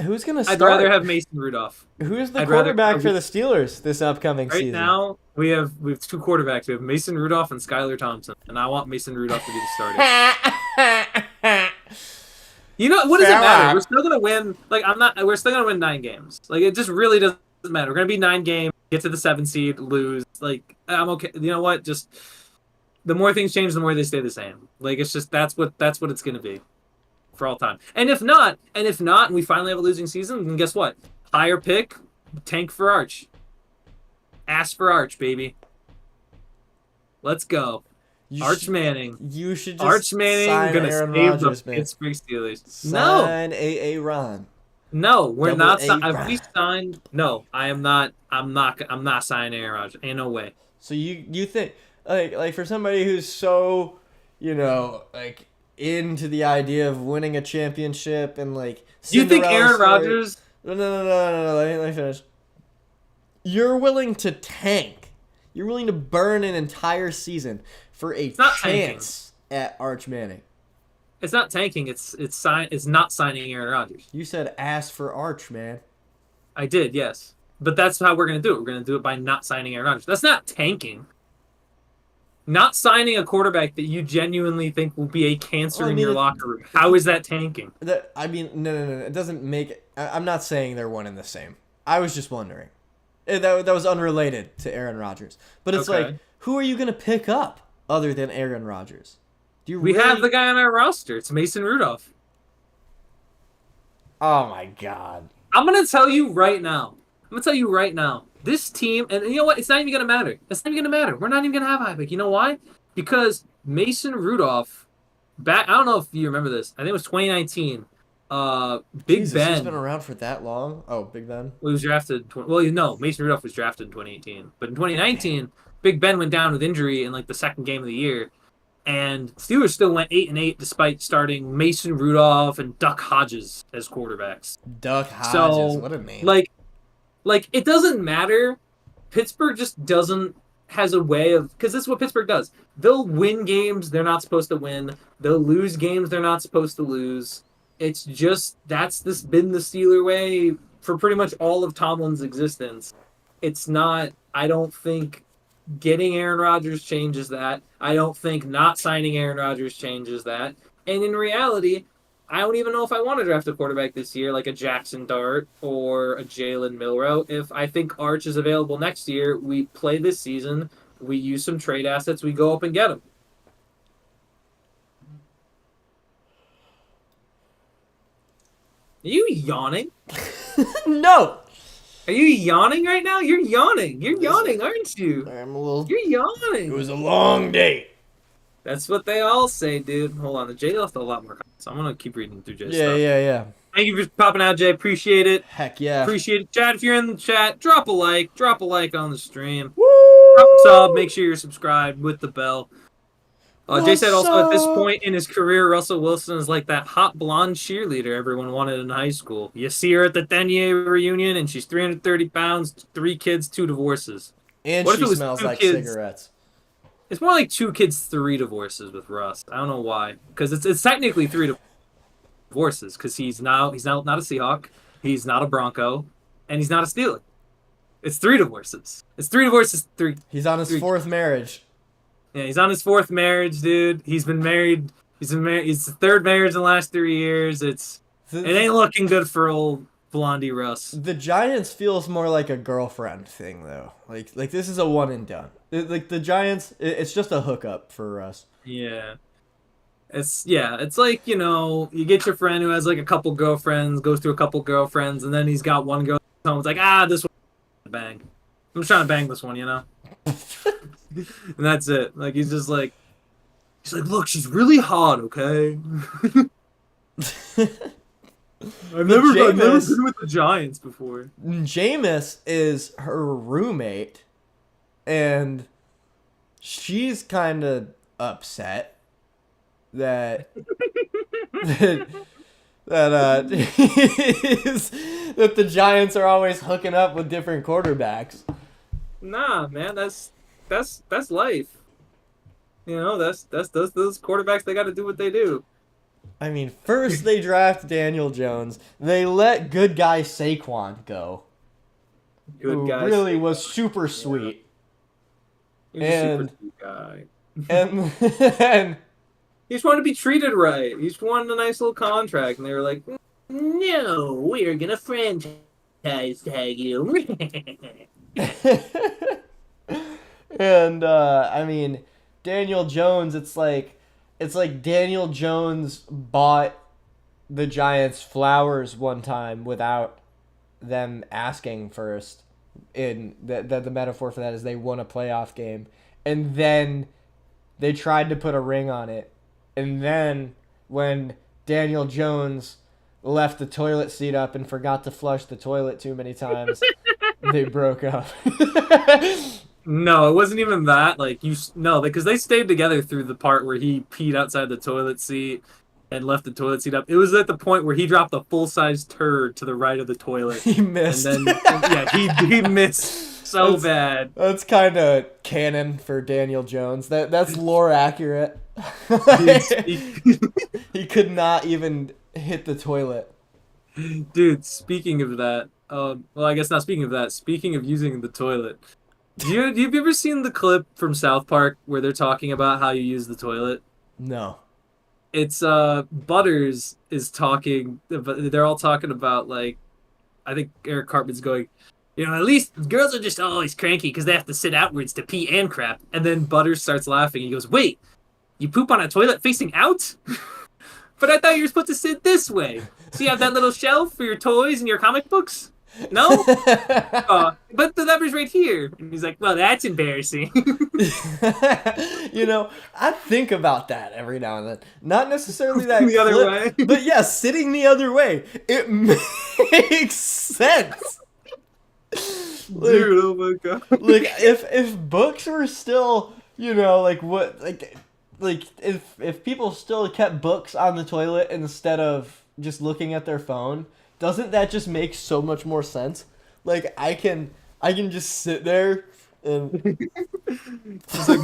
Who's gonna I'd start? rather have Mason Rudolph. Who's the I'd rather- quarterback for the Steelers this upcoming Right season? now, we have two quarterbacks. We have Mason Rudolph and Skylar Thompson, and I want Mason Rudolph to be the starter. You know what does it matter? Farewell. We're still gonna win. Like I'm not. We're still gonna win 9 games. Like it just really doesn't matter. We're gonna be 9 games. Get to the 7th seed, lose. Like I'm okay. You know what? Just the more things change, the more they stay the same. Like it's just that's what it's gonna be for all time. And if not, and we finally have a losing season, then guess what? Higher pick, tank for Arch. Ask for Arch, baby. Let's go. Arch Manning. You should just Arch Manning sign gonna Aaron save Rodgers, the man. Pittsburgh Steelers. No, Sign A Ron. no, we're Double not. A Have Ron. we signed? No, I am not. I'm not signing Aaron Rodgers. Ain't no way. So you think like for somebody who's so, like into the idea of winning a championship and like You think Cinderella Aaron story- Rodgers? No. Let me finish. You're willing to tank. You're willing to burn an entire season for a not chance at Arch Manning. It's not tanking. It's not signing Aaron Rodgers. You said ask for Arch, man. I did, yes, but that's how we're gonna do it. We're gonna do it by not signing Aaron Rodgers. That's not tanking. Not signing a quarterback that you genuinely think will be a cancer Well, I in mean, your locker room. How is that tanking? No. It doesn't make it. I'm not saying they're one and the same. I was just wondering. That was unrelated to Aaron Rodgers. But it's Okay. like, who are you going to pick up other than Aaron Rodgers? Do you We really... have the guy on our roster. It's Mason Rudolph. Oh, my God. I'm gonna tell you right now. This team, and you know what? It's not even gonna matter. We're not even gonna have high pick. You know why? Because Mason Rudolph, I don't know if you remember this. I think it was 2019. Big Jesus, Ben. he's been around for that long? Oh, Big Ben? Was drafted. No, Mason Rudolph was drafted in 2018. But in 2019, Big Ben went down with injury in like the second game of the year, and Steelers still went 8-8 despite starting Mason Rudolph and Duck Hodges as quarterbacks. Duck Hodges. So, What a name. Like it doesn't matter. Pittsburgh just doesn't has a way of because this is what Pittsburgh does. They'll win games they're not supposed to win. They'll lose games they're not supposed to lose. It's just that's been the Steeler way for pretty much all of Tomlin's existence. It's not. I don't think getting Aaron Rodgers changes that. I don't think not signing Aaron Rodgers changes that. And in reality, I don't even know if I want to draft a quarterback this year, like a Jackson Dart or a Jalen Milrow. If I think Arch is available next year, we play this season, we use some trade assets, we go up and get him. Are you yawning? No! Are you yawning right now? You're yawning. You're yawning, aren't you? I'm a little... You're yawning. It was a long day. That's what they all say, dude. Hold on. Jay left a lot more comments. I'm going to keep reading through Jay's stuff. Yeah. Thank you for popping out, Jay. Appreciate it. Heck yeah. Appreciate it. Chat, if you're in the chat, drop a like. Drop a like on the stream. Woo! Drop a sub. Make sure you're subscribed with the bell. Jay said What's also at this up? point in his career, Russell Wilson is like that hot blonde cheerleader everyone wanted in high school. You see her at the Denier reunion, and she's 330 pounds, 3 kids, 2 divorces. And What if she it was smells 2 like kids? cigarettes. It's more like 2 kids, 3 divorces with Russ. I don't know why, because it's technically 3 divorces because he's not a Seahawk, he's not a Bronco, and he's not a Steeler. It's 3 divorces. It's 3 divorces. 3. He's on his 4th marriage. Yeah, he's on his 4th marriage, dude. He's been married. He's the 3rd marriage in the last 3 years. It ain't looking good for old Blondie Russ. The Giants feels more like a girlfriend thing, though. Like this is a one and done. Like the Giants, it's just a hookup for Russ. Yeah. It's like, you get your friend who has like a couple girlfriends, goes through a couple girlfriends, and then he's got one girl. Someone's like, this one, bang. I'm just trying to bang this one, And that's it. Like he's like, look, she's really hot, okay? I've never been with the Giants before. Jameis is her roommate, and she's kind of upset that that the Giants are always hooking up with different quarterbacks. Nah, man, that's life. That's those quarterbacks. They got to do what they do. I mean, first they draft Daniel Jones. They let good guy Saquon go. Good guy. Really was super sweet. He's a super sweet guy. And He just wanted to be treated right. He just wanted a nice little contract, and they were like, "No, we're gonna franchise tag you." And I mean, Daniel Jones. It's like Daniel Jones bought the Giants flowers one time without them asking first. In the metaphor for that is they won a playoff game, and then they tried to put a ring on it, and then when Daniel Jones left the toilet seat up and forgot to flush the toilet too many times, they broke up. No, it wasn't even that. Like no, because they stayed together through the part where he peed outside the toilet seat and left the toilet seat up. It was at the point where he dropped a full-size turd to the right of the toilet, He missed. and then yeah, he missed so bad. That's kind of canon for Daniel Jones. That's lore accurate. He could not even hit the toilet. Dude, speaking of that, well, I guess not speaking of that. Speaking of using the toilet, have you ever seen the clip from South Park where they're talking about how you use the toilet? No. It's Butters is talking, but they're all talking about like, I think Eric Cartman's going, at least girls are just always cranky because they have to sit outwards to pee and crap. And then Butters starts laughing. He goes, "Wait, you poop on a toilet facing out? But I thought you were supposed to sit this way. So you have that little shelf for your toys and your comic books? No? But the lever's right here." And he's like, "Well, that's embarrassing." I think about that every now and then. Not necessarily that The other way. but yeah, sitting the other way. It makes sense. Dude, oh my god. Like if books were still, if people still kept books on the toilet instead of just looking at their phone, doesn't that just make so much more sense? Like I can just sit there and It's like,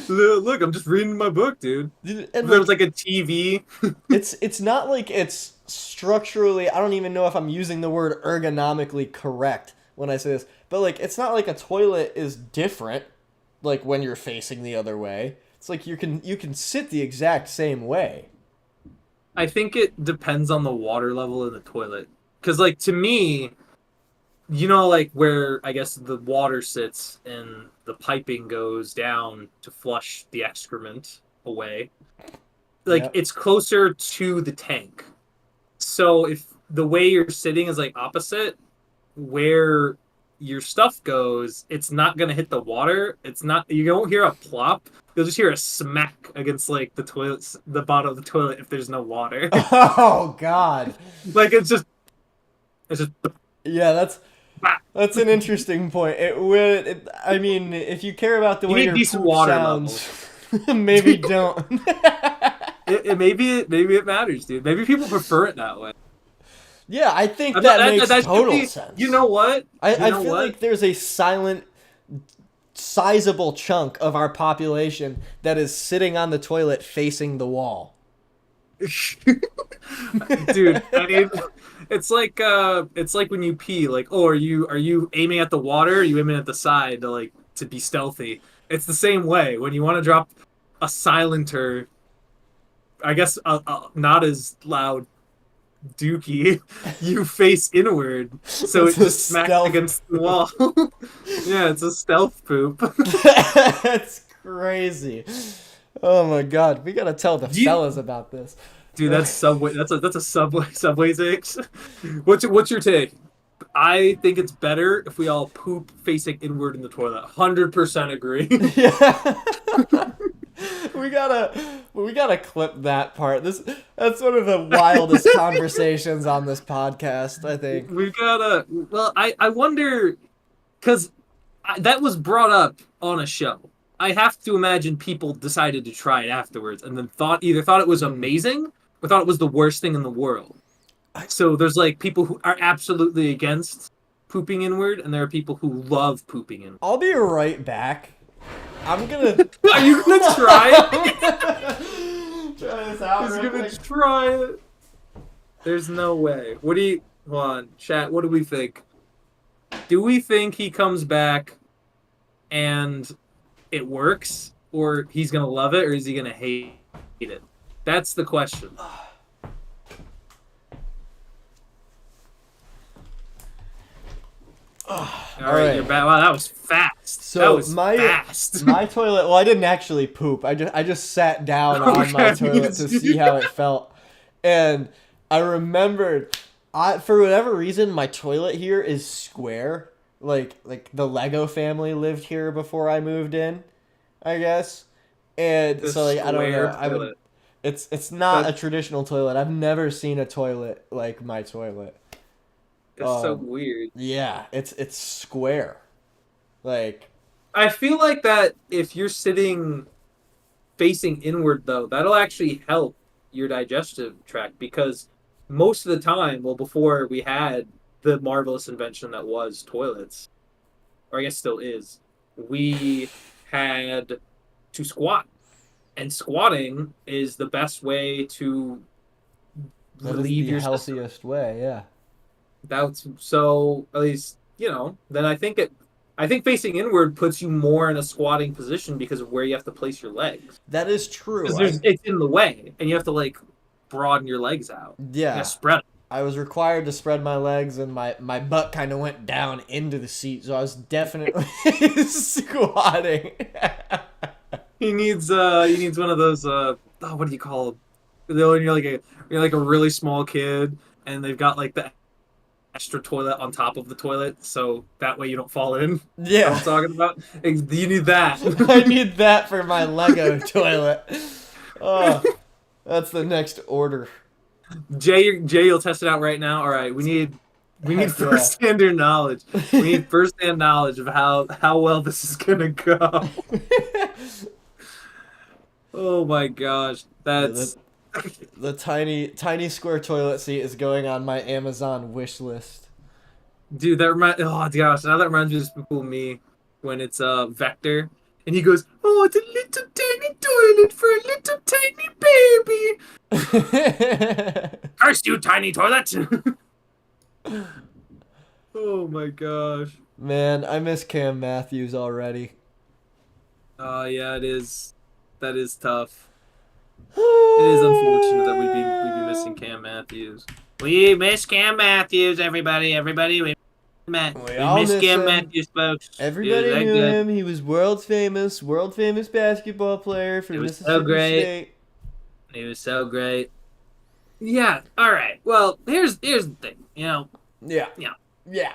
look, I'm just reading my book, dude. and There was like a TV. it's not like it's structurally, I don't even know if I'm using the word ergonomically correct when I say this, but like it's not like a toilet is different like when you're facing the other way. It's like you can sit the exact same way. I think it depends on the water level in the toilet. Because, like, to me, like where I guess the water sits and the piping goes down to flush the excrement away. Like, Yep. it's closer to the tank. So if the way you're sitting is like opposite, where your stuff goes, it's not gonna hit the water. It's not. You won't hear a plop. You'll just hear a smack against like the toilet, the bottom of the toilet if there's no water. Oh God. Like it's just. Yeah, that's an interesting point. I mean, if you care about the You way need your decent poop water sounds, maybe don't. Maybe it matters, dude. Maybe people prefer it that way. Yeah, I think that makes total sense. You know what? I feel like there's a sizable chunk of our population that is sitting on the toilet facing the wall. Dude, I mean, it's like when you pee. Like, oh, are you aiming at the water? Or are you aiming at the side to be stealthy? It's the same way when you want to drop a silencer. I guess not as loud dookie, you face inward, so It's it a just smacks stealth against the wall. Yeah, it's a stealth poop. That's crazy. Oh my God, we gotta tell the fellas about this. Dude, that's Subway. That's a Subway takes. What's your take? I think it's better if we all poop facing inward in the toilet. 100% agree. Yeah. we gotta clip that part. That's one of the wildest conversations on this podcast, I think. We gotta. Well, I wonder, because that was brought up on a show. I have to imagine people decided to try it afterwards and then either thought it was amazing or thought it was the worst thing in the world. So there's like people who are absolutely against pooping inward, and there are people who love pooping inward. I'll be right back. I'm gonna. Are you gonna try it? Try this out. He's real gonna quick. try it. There's no way. Hold on, chat, what do we think? Do we think he comes back and it works? or he's gonna love it, or is he gonna hate it? That's the question. All right, you're back. Wow, that was fast. So that was my fast. my toilet. Well, I didn't actually poop. I just sat down on my toilet to see how it felt, and I remembered. For whatever reason, my toilet here is square. Like the Lego family lived here before I moved in, I guess. And so like I don't know. I would. It's not a traditional toilet. I've never seen a toilet like my toilet. It's so weird. Yeah, it's square. Like I feel like that if you're sitting facing inward though, that'll actually help your digestive tract because most of the time, well, before we had the marvelous invention that was toilets, or I guess still is, we had to squat. And squatting is the best way to that is relieve the your healthiest system. way. Yeah. That's so at least, then I think facing inward puts you more in a squatting position because of where you have to place your legs. That is true. Because it's in the way, and you have to like broaden your legs out. Yeah. You gotta spread them. I was required to spread my legs, and my butt kind of went down into the seat, so I was definitely squatting. He needs one of those what do you call them? When you're like a really small kid, and they've got like the extra toilet on top of the toilet, so that way you don't fall in. Yeah, you know what I'm talking about. You need that. I need that for my Lego toilet. Oh, that's the next order. Jay, you'll test it out right now. All right, we need first-hand knowledge. We need first-hand knowledge of how well this is gonna go. Oh my gosh, that's the tiny square toilet seat is going on my Amazon wish list. Dude, oh gosh, now that reminds me of this cool me when it's Vector and he goes, "Oh, it's a little tiny toilet for a little tiny baby." Curse you, tiny toilet! Oh my gosh. Man, I miss Cam Matthews already. Oh yeah, it is. That is tough. It is unfortunate that we'd be missing Cam Matthews. We miss Cam Matthews, everybody. We miss Cam Matthews, folks. Everybody knew him. He was world famous basketball player for Mississippi State. He was so great. Yeah. All right. Well, here's the thing. Yeah.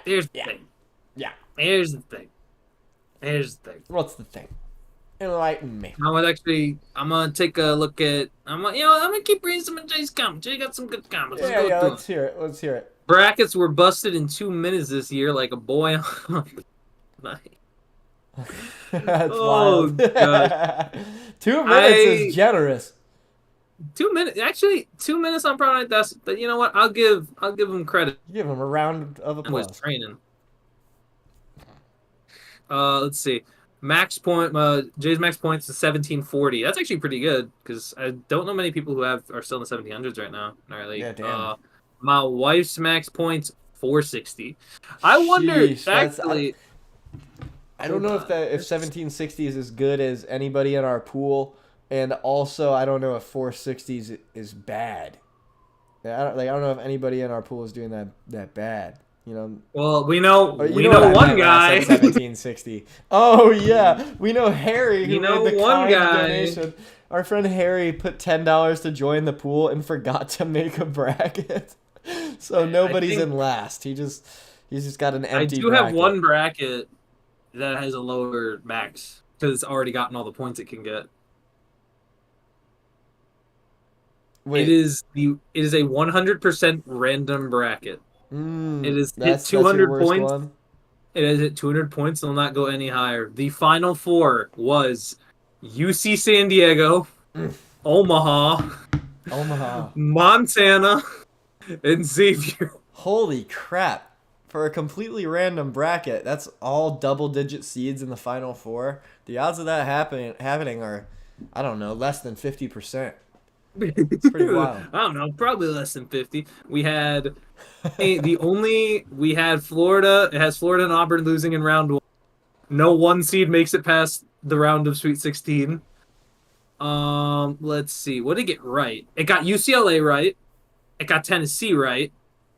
Here's the thing. Here's the thing. What's the thing? Enlighten me. I'm gonna take a look at. I'm gonna keep reading some of Jay's comments. Jay got some good comments. Let's hear it. Brackets were busted in 2 minutes this year, like a boy on night. That's wild. God. 2 minutes is generous. 2 minutes, actually, 2 minutes on Pro Night. But you know what? I'll give him credit. Give him a round of applause. I was training. Let's see. Jay's max points is 1740. That's actually pretty good because I don't know many people who are still in the 1700s right now. All right, yeah, damn. My wife's max points 460. I wonder actually. I don't know if 1760 is as good as anybody in our pool, and also I don't know if 460s is bad. I don't know if anybody in our pool is doing that bad. Well, we know one guy. 1760. Oh yeah, we know Harry. Who made the one guy. Donation. Our friend Harry put $10 to join the pool and forgot to make a bracket, so nobody's in last. He's just got an empty. I do have one bracket that has a lower max because it's already gotten all the points it can get. Wait. It is a 100% random bracket. It is hit 200 points. One. It is hit 200 points and will not go any higher. The final four was UC San Diego, Omaha, Montana, and Xavier. Holy crap. For a completely random bracket, that's all double-digit seeds in the final four. The odds of that happening are, I don't know, less than 50%. It's pretty wild. I don't know, probably less than 50. We had Florida. It has Florida and Auburn losing in round one. No one seed makes it past the round of Sweet 16. Let's see. What did it get right? It got UCLA right. It got Tennessee right.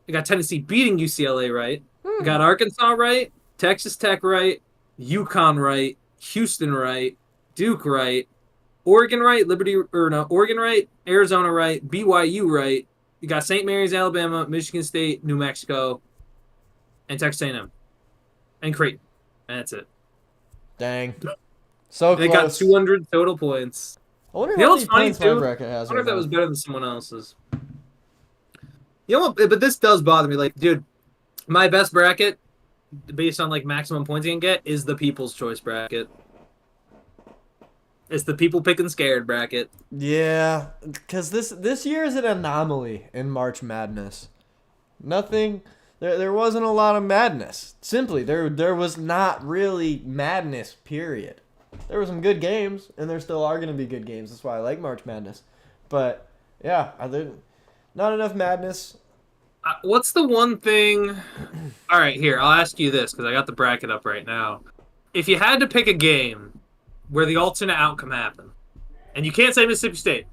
It got Tennessee beating UCLA right. It got Arkansas right. Texas Tech right. UConn right. Houston right. Duke right. Oregon right. Oregon right. Arizona right. BYU right. You got St. Mary's, Alabama, Michigan State, New Mexico, and Texas A&M, and Creighton. And that's it. Dang. So They close. got 200 total points. I wonder You know how what's many funny points my too? bracket has I wonder right if that now. was better than someone else's. You know what? But this does bother me. Like, dude, my best bracket, based on like maximum points you can get, is the People's Choice bracket. It's the people picking scared bracket. Yeah, because this year is an anomaly in March Madness. Nothing. There wasn't a lot of madness. Simply, there was not really madness. Period. There were some good games, and there still are going to be good games. That's why I like March Madness. But yeah, not enough madness. What's the one thing? All right, here, I'll ask you this because I got the bracket up right now. If you had to pick a game where the alternate outcome happened, and you can't say Mississippi State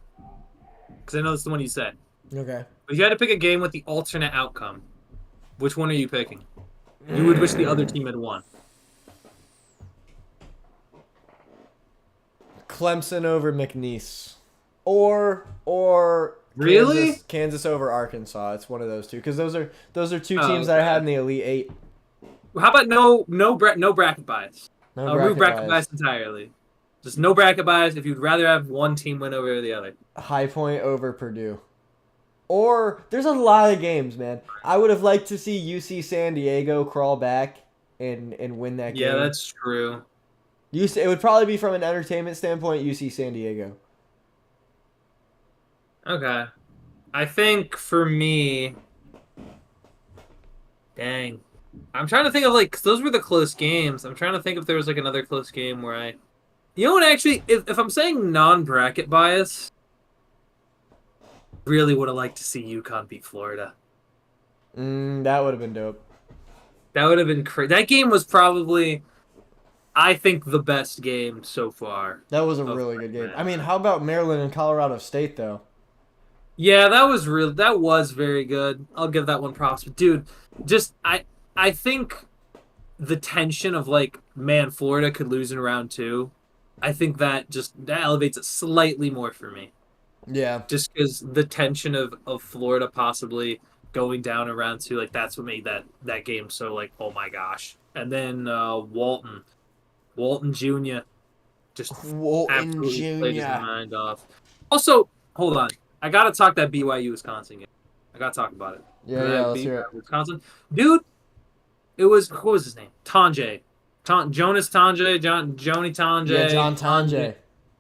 because I know that's the one you said. Okay. But if you had to pick a game with the alternate outcome, which one are you picking? You would wish the other team had won. Clemson over McNeese, or Really? Kansas over Arkansas. It's one of those two because those are two Oh, teams that I okay. had in the Elite Eight. How about no bracket bias? No Remove bracket bias entirely. Just no bracket bias if you'd rather have one team win over the other. High Point over Purdue. Or there's a lot of games, man. I would have liked to see UC San Diego crawl back and win that game. Yeah, that's true. It would probably be from an entertainment standpoint, UC San Diego. Okay. I think for me, dang. I'm trying to think of, like, 'cause those were the close games. I'm trying to think if there was, like, another close game where I... You know what, actually, if I'm saying non-bracket bias, really would have liked to see UConn beat Florida. That would have been dope. That would have been crazy. That game was probably, I think, the best game so far. That was a really good game. I mean, how about Maryland and Colorado State, though? Yeah, that was real. That was very good. I'll give that one props. But dude, just I think the tension of, like, man, Florida could lose in round 2. I think that elevates it slightly more for me. Yeah. Just because the tension of Florida possibly going down in round 2, like, that's what made that game so, like, oh my gosh. And then Walton Jr. just absolutely played his mind off. Also, hold on. I gotta talk that BYU Wisconsin game. I gotta talk about it. Yeah, let's hear it. Wisconsin, dude. It was, what was his name? Jonas Tonje, Joni Tonje. Yeah, John Tonje.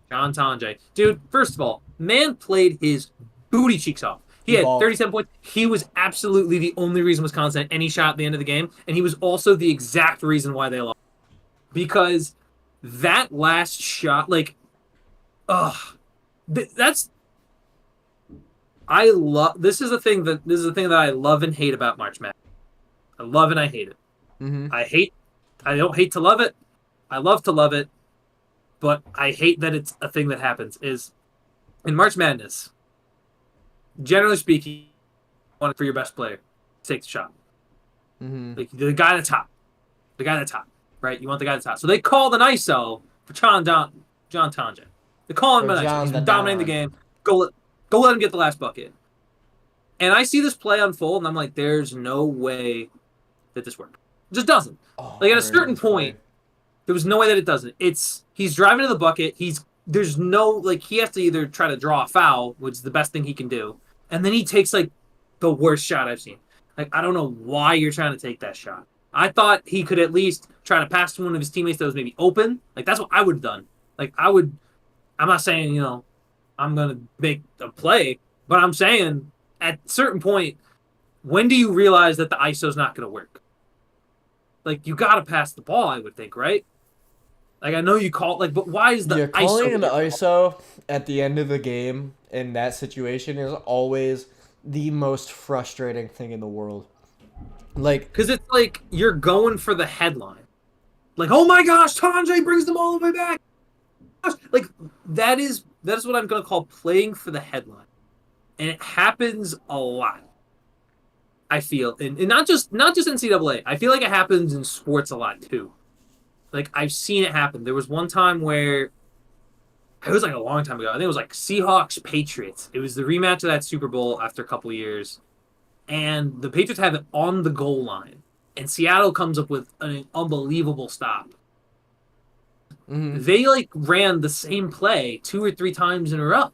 John Tonje. Dude, first of all, man played his booty cheeks off. He had 37 points. He was absolutely the only reason Wisconsin had any shot at the end of the game, and he was also the exact reason why they lost. Because that last shot, like, this is the thing that I love and hate about March Madness. I love and I hate it. Mm-hmm. I don't hate to love it. I love to love it, but I hate that it's a thing that happens. Is in March Madness, generally speaking, you want it for your best player to take the shot. Mm-hmm. Like, the guy at the top, right? You want the guy at the top. So they called an ISO for John Tonje. They call him an ISO. He's been dominating the game. Go let him get the last bucket. And I see this play unfold, and I'm like, there's no way that this worked. It just doesn't. Like, at a certain point, there was no way that it doesn't. He's driving to the bucket. There's no, like, he has to either try to draw a foul, which is the best thing he can do, and then he takes, like, the worst shot I've seen. Like, I don't know why you're trying to take that shot. I thought he could at least try to pass to one of his teammates that was maybe open. Like, that's what I would have done. Like, I'm not saying, I'm going to make a play, but I'm saying at a certain point, when do you realize that the ISO's not going to work? Like, you got to pass the ball, I would think, right? Like, I know you call it, like, but why is the ISO? Calling an ISO at the end of the game in that situation is always the most frustrating thing in the world. Like, because it's like you're going for the headline. Like, oh my gosh, Tonje brings them all the way back. Like that is what I'm gonna call playing for the headline, and it happens a lot. I feel, and not just NCAA. I feel like it happens in sports a lot too. Like I've seen it happen. There was one time where it was like a long time ago. I think it was like Seahawks Patriots. It was the rematch of that Super Bowl after a couple of years, and the Patriots have it on the goal line, and Seattle comes up with an unbelievable stop. Mm-hmm. They like ran the same play 2 or 3 times in a row.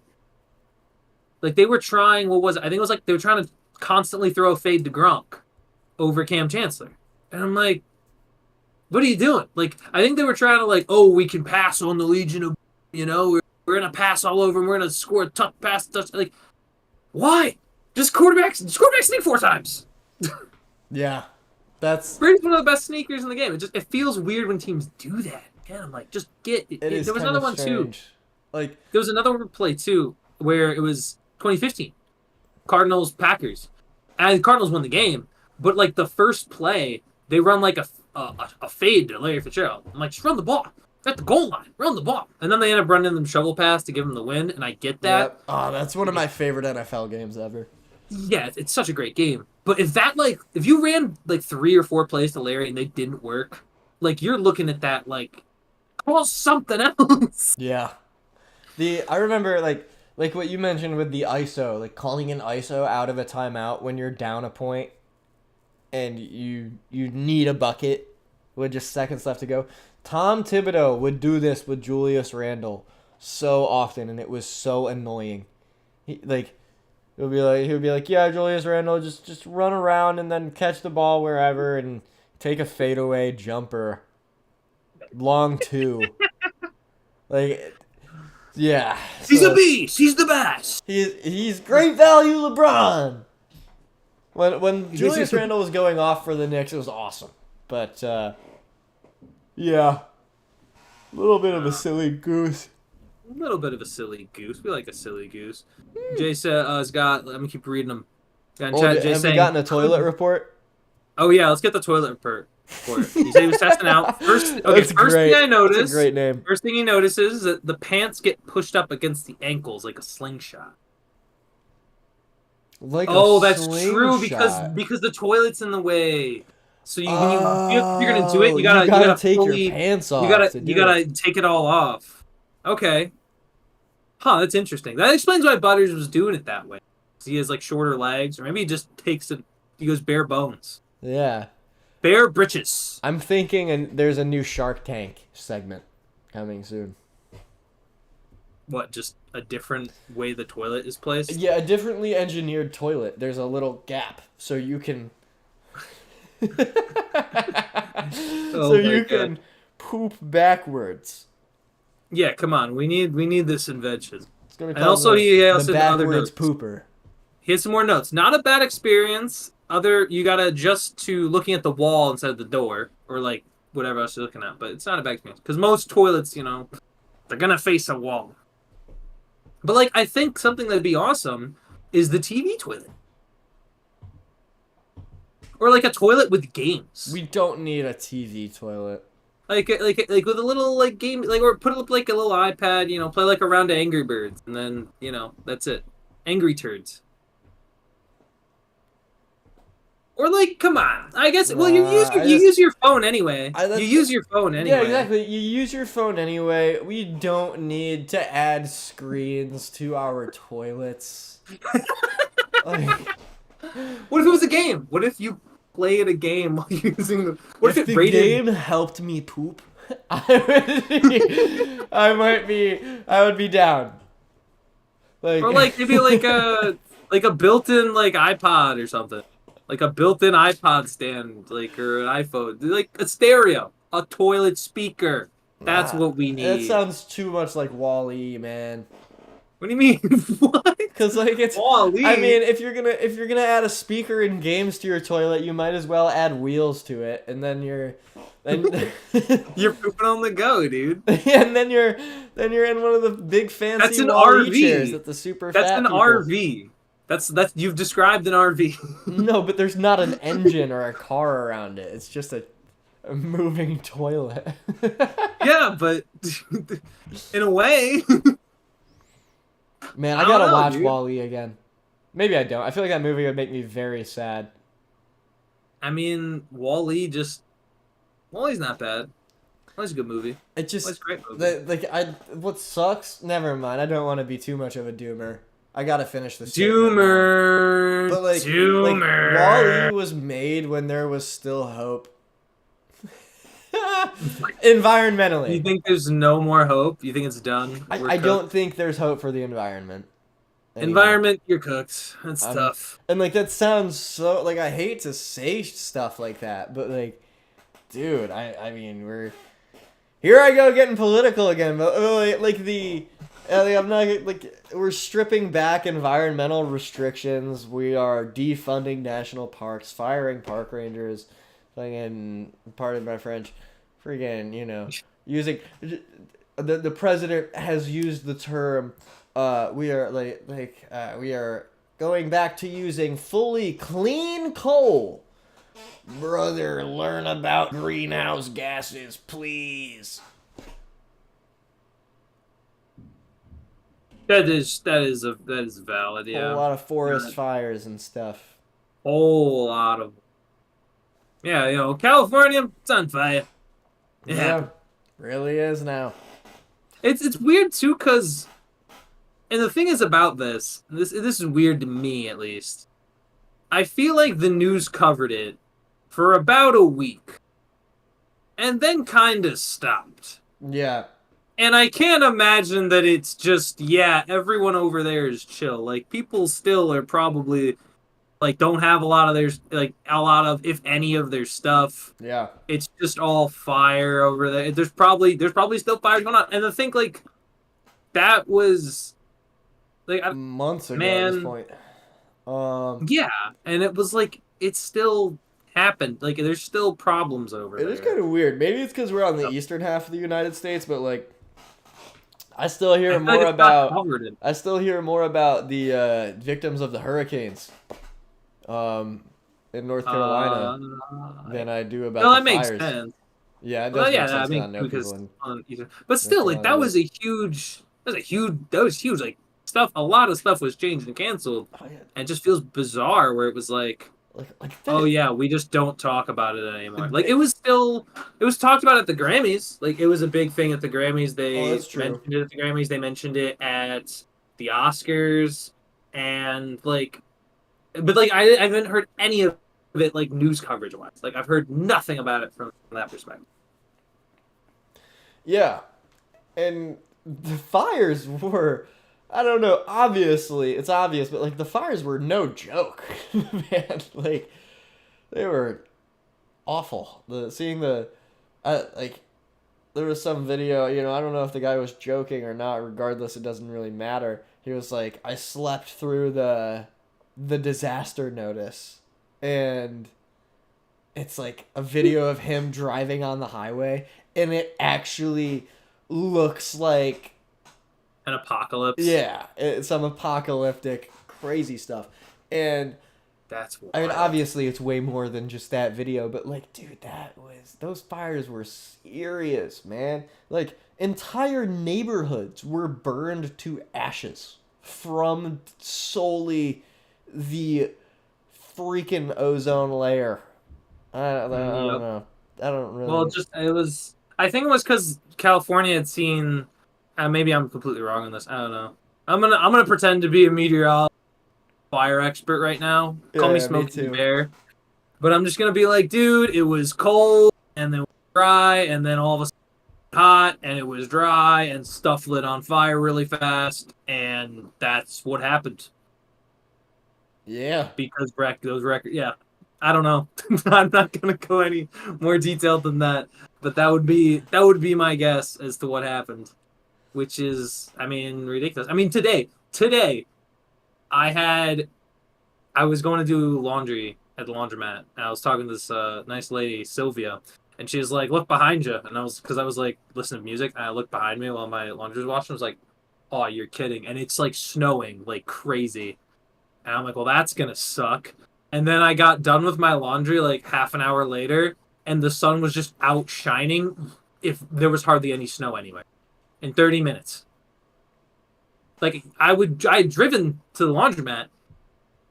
Like they were trying. What was it? I think it was like they were trying to constantly throw a fade to Gronk over Cam Chancellor, and I'm like, what are you doing? Like I think they were trying to like, oh, we can pass on the Legion of, we're gonna pass all over and we're gonna score a tough pass. Like why? Just quarterback sneak 4 times. Yeah, that's Brady's one of the best sneakers in the game. It feels weird when teams do that. And I'm like, just get it. it is There was kind another of one too. strange. Like There was another play too where it was 2015, Cardinals Packers, and the Cardinals won the game. But like the first play, they run like a fade to Larry Fitzgerald. I'm like, just run the ball at the goal line, run the ball, and then they end up running them shovel pass to give them the win. And I get that. Yep. Oh, that's one of my favorite NFL games ever. Yeah, it's such a great game. But if you ran like 3 or 4 plays to Larry and they didn't work, like you're looking at that like, call something else. Yeah. I remember like what you mentioned with the ISO, like calling an ISO out of a timeout when you're down a point and you need a bucket with just seconds left to go. Tom Thibodeau would do this with Julius Randle so often, and it was so annoying. He would be like, yeah, Julius Randle, just run around and then catch the ball wherever and take a fadeaway jumper, long two, like, yeah. He's a beast. He's the best. He's great value, LeBron. When Julius Randle was going off for the Knicks, it was awesome, but yeah, a little bit of a silly goose. A little bit of a silly goose. We like a silly goose. Jay has got. Let me keep reading them. Got in chat, Jay have saying, we gotten a toilet report? oh yeah, let's get the toilet report. He said he was testing out. First thing I noticed. That's a great name. First thing he notices is that the pants get pushed up against the ankles like a slingshot. That's true because the toilet's in the way. So if you're gonna do it, you gotta take fully, your pants off. You gotta take it all off. Okay. Huh, that's interesting. That explains why Butters was doing it that way. He has like shorter legs, or maybe he just he goes bare bones. Yeah. Bare britches. I'm thinking, and there's a new Shark Tank segment coming soon. What, just a different way the toilet is placed? Yeah, a differently engineered toilet. There's a little gap, so you can can poop backwards. Yeah, come on. We need this invention. It's gonna and also he has the other backwards notes. Pooper. He has some more notes. Not a bad experience. You gotta adjust to looking at the wall instead of the door, or like whatever else you're looking at. But it's not a bad experience because most toilets, they're gonna face a wall. But like, I think something that'd be awesome is the TV toilet, or like a toilet with games. We don't need a TV toilet. Like with a little like game, like, or put up like a little iPad, play like a round of Angry Birds, and then that's it. Angry Turds. Or like, come on. I guess. Well, you use your phone anyway. You use your phone anyway. Yeah, exactly. You use your phone anyway. We don't need to add screens to our toilets. What if it was a game? What if you played a game while using the? What if the game helped me poop? I would be down. Or like maybe like a built-in like iPod or something. Like a built-in iPod stand, like, or an iPhone, like a stereo, a toilet speaker. That's what we need. That sounds too much like Wall-E, man. What do you mean? What? Because like it's Wall-E. I mean, if you're gonna add a speaker and games to your toilet, you might as well add wheels to it, and then you're pooping on the go, dude. And then you're in one of the big fancy That's an Wall-E RV. chairs that the super That's fat an people. RV. That's you've described an RV. No, but there's not an engine or a car around it. It's just a A moving toilet. Yeah, but in a way, Man, I I don't gotta know, watch dude. Wall-E again. Maybe I don't. I feel like that movie would make me very sad. I mean, Wall-E just Wall-E's not bad. Wall-E's a good movie. It just Wall-E's a great movie. like I what sucks. Never mind. I don't want to be too much of a doomer. I gotta finish the statement now. Doomer, But like Wall-E Doomer. was made when there was still hope. Environmentally. You think there's no more hope? You think it's done? We're I don't cooked. think there's hope for the environment anymore. Environment, you're cooked. That's Um, tough. and like that sounds so like I hate to say stuff like that, but like, dude, I mean we're here. I go getting political again, but like the. I'm not like we're stripping back environmental restrictions. We are defunding national parks, firing park rangers, fucking pardon my French, freaking using the president has used the term we are we are going back to using fully clean coal. Brother, learn about greenhouse gases, please. That is valid. Whole Yeah, lot of forest fires and stuff. whole lot of yeah. California, it's on fire. It Yeah, happened. really is now. It's weird too, cause and the thing is about this is weird to me at least. I feel like the news covered it for about a week, and then kind of stopped. Yeah, And I can't imagine that it's just, yeah, everyone over there is chill. Like, people still are probably, like, don't have a lot of their, like, a lot of, if any of their stuff. yeah. It's just all fire over there. There's probably still fires going on. And I think, like, that was, like, Months ago at this man, point. yeah. And it was, like, it still happened. Like, there's still problems over It is there. kind of weird. Maybe it's because we're on the eastern half of the United States, but like, I still I hear feel like more it's not about. covered in. I still hear more about the victims of the hurricanes, um, in North Carolina than I do about well, the that makes fires. sense. Yeah, it Well, does yeah, make I sense because I mean, know people because in on either, but North still, like Carolina. that was huge, like stuff. A lot of stuff was changed and canceled, Oh, yeah. and it just feels bizarre where it was like, Like oh that. yeah, we just don't talk about it anymore. Like it was talked about at the Grammys. Like it was a big thing at the Grammys. Oh, They that's true. mentioned it at the Grammys. They mentioned it at the Oscars, and like, but like I haven't heard any of it like news coverage wise. Like I've heard nothing about it from that perspective. Yeah, and the fires were. I don't know. Obviously, it's obvious, but like the fires were no joke, man. Like they were awful. Seeing like there was some video. I don't know if the guy was joking or not. Regardless, it doesn't really matter. He was like, "I slept through the disaster notice," and it's like a video of him driving on the highway, and it actually looks like An apocalypse. yeah, it's some apocalyptic crazy stuff. And That's I mean, wild. obviously, it's way more than just that video, but like, dude, those fires were serious, man. Like, entire neighborhoods were burned to ashes from solely the freaking ozone layer. I don't Yep. know. I don't Well, really. just it was. I think it was because California had seen. Maybe I'm completely wrong on this. I don't know. I'm gonna pretend to be a meteorologist fire expert right now. Call me Yeah, me Smokey too. Bear. But I'm just gonna be like, dude, it was cold and then dry and then all of a sudden hot and it was dry and stuff lit on fire really fast and that's what happened Yeah. because those records. Yeah, I don't know. I'm not gonna go any more detailed than that. But that would be my guess as to what happened, which is, I mean, ridiculous. I mean, today, I had I was going to do laundry at the laundromat, and I was talking to this nice lady, Sylvia, and she was like, "Look behind you," and because I was like listening to music, and I looked behind me while my laundry was washing. I was like, "Oh, you're kidding!" And it's like snowing like crazy, and I'm like, "Well, that's gonna suck." And then I got done with my laundry like half an hour later, and the sun was just outshining if there was hardly any snow anywhere in 30 minutes. Like I had driven to the laundromat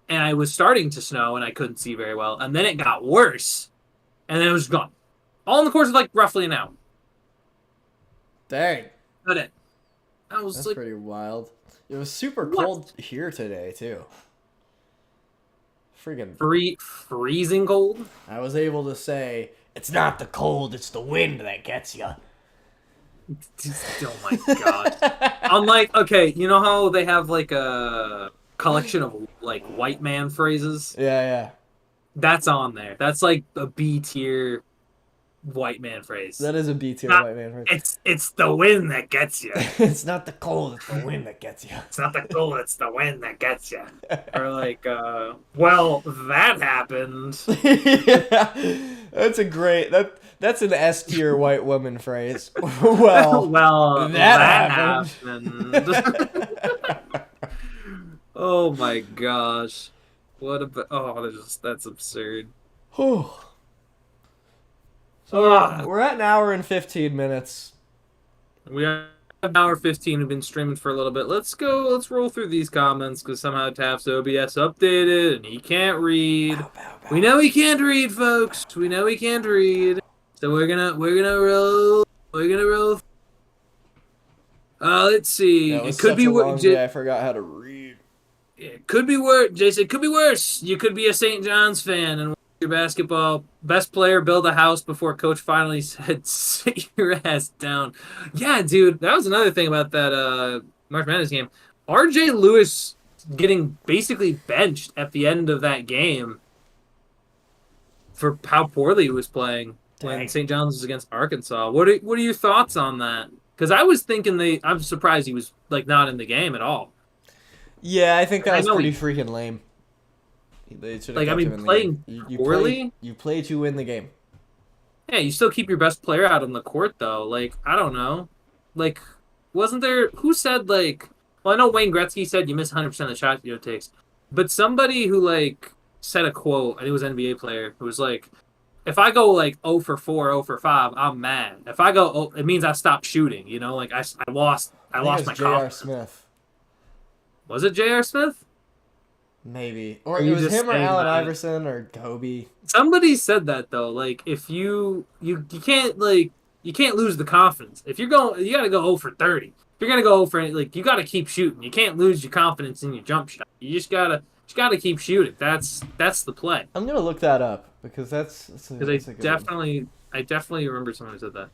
and I was starting to snow and I couldn't see very well, and then it got worse, and then it was gone, all in the course of like roughly an hour. Dang. But it, I was That's like, pretty wild. It was super What? cold here today too. Freaking. freezing cold. I was able to say, it's not the cold, it's the wind that gets you. Oh my god! I'm like, okay, you know how they have like a collection of like white man phrases? Yeah. That's on there. That's like a B tier white man phrase. That is a B tier Not- white man. It's the wind that gets you. It's not the cold, it's the wind that gets you. It's not the cold, it's the wind that gets you. Or like, well, that happened. Yeah, that's a great that's an S tier white woman phrase. Well, well, that happened. Oh my gosh. What about, oh, that's absurd. Whew. Ugh. We're at an hour and 15 minutes. We are an hour 15. We've been streaming for a little bit. Let's roll through these comments because somehow Taft's OBS updated and he can't read. Bow, bow, bow. We know he can't read, folks. We know he can't read. So we're gonna roll. We're gonna roll. Let's see. That was It could such be a long worse. day, I forgot how to read. It could be worse. Jason, it could be worse. You could be a St. John's fan and your basketball best player build a house before coach finally said sit your ass down. Yeah, dude, that was another thing about that March Madness game. RJ Lewis getting basically benched at the end of that game for how poorly he was playing when Dang. St. John's was against Arkansas. What are your thoughts on that? Because I was thinking I'm surprised he was like not in the game at all. Yeah, I think that I was know pretty freaking lame. They should've Like, I kept mean, him in the playing game. You poorly? you play to win the game. Yeah, you still keep your best player out on the court, though. Like, I don't know. Like, wasn't there... Who said, like... Well, I know Wayne Gretzky said you miss 100% of the shots you takes. But somebody who, like, said a quote, I think it was an NBA player, who was like, if I go, like, 0 for 4, 0 for 5, I'm mad. If I go... Oh, it means I stopped shooting, you know? Like, I lost I my think it was J.R. confidence. Smith. Was it J.R. Smith? Maybe. Or Are it you was just him or saying Allen that? Iverson or Kobe. Somebody said that though. Like if you can't like you can't lose the confidence. If you're going, you got to go 0 for 30. If you're gonna go 0 for like you got to keep shooting. You can't lose your confidence in your jump shot. You just gotta keep shooting. That's the play. I'm gonna look that up because that's a Because good one. I definitely remember someone who said that.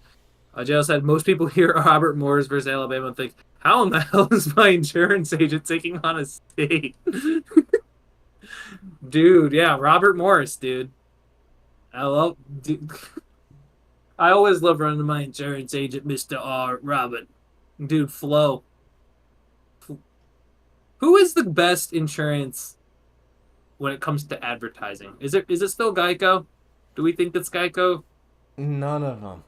Jail said most people hear Robert Morris versus Alabama and think, how in the hell is my insurance agent taking on a state? Dude, yeah, Robert Morris, dude. Dude. I always love running to my insurance agent, Mr. R. Robert. Dude, Flo. Who is the best insurance when it comes to advertising? Is it still Geico? Do we think it's Geico? None of them.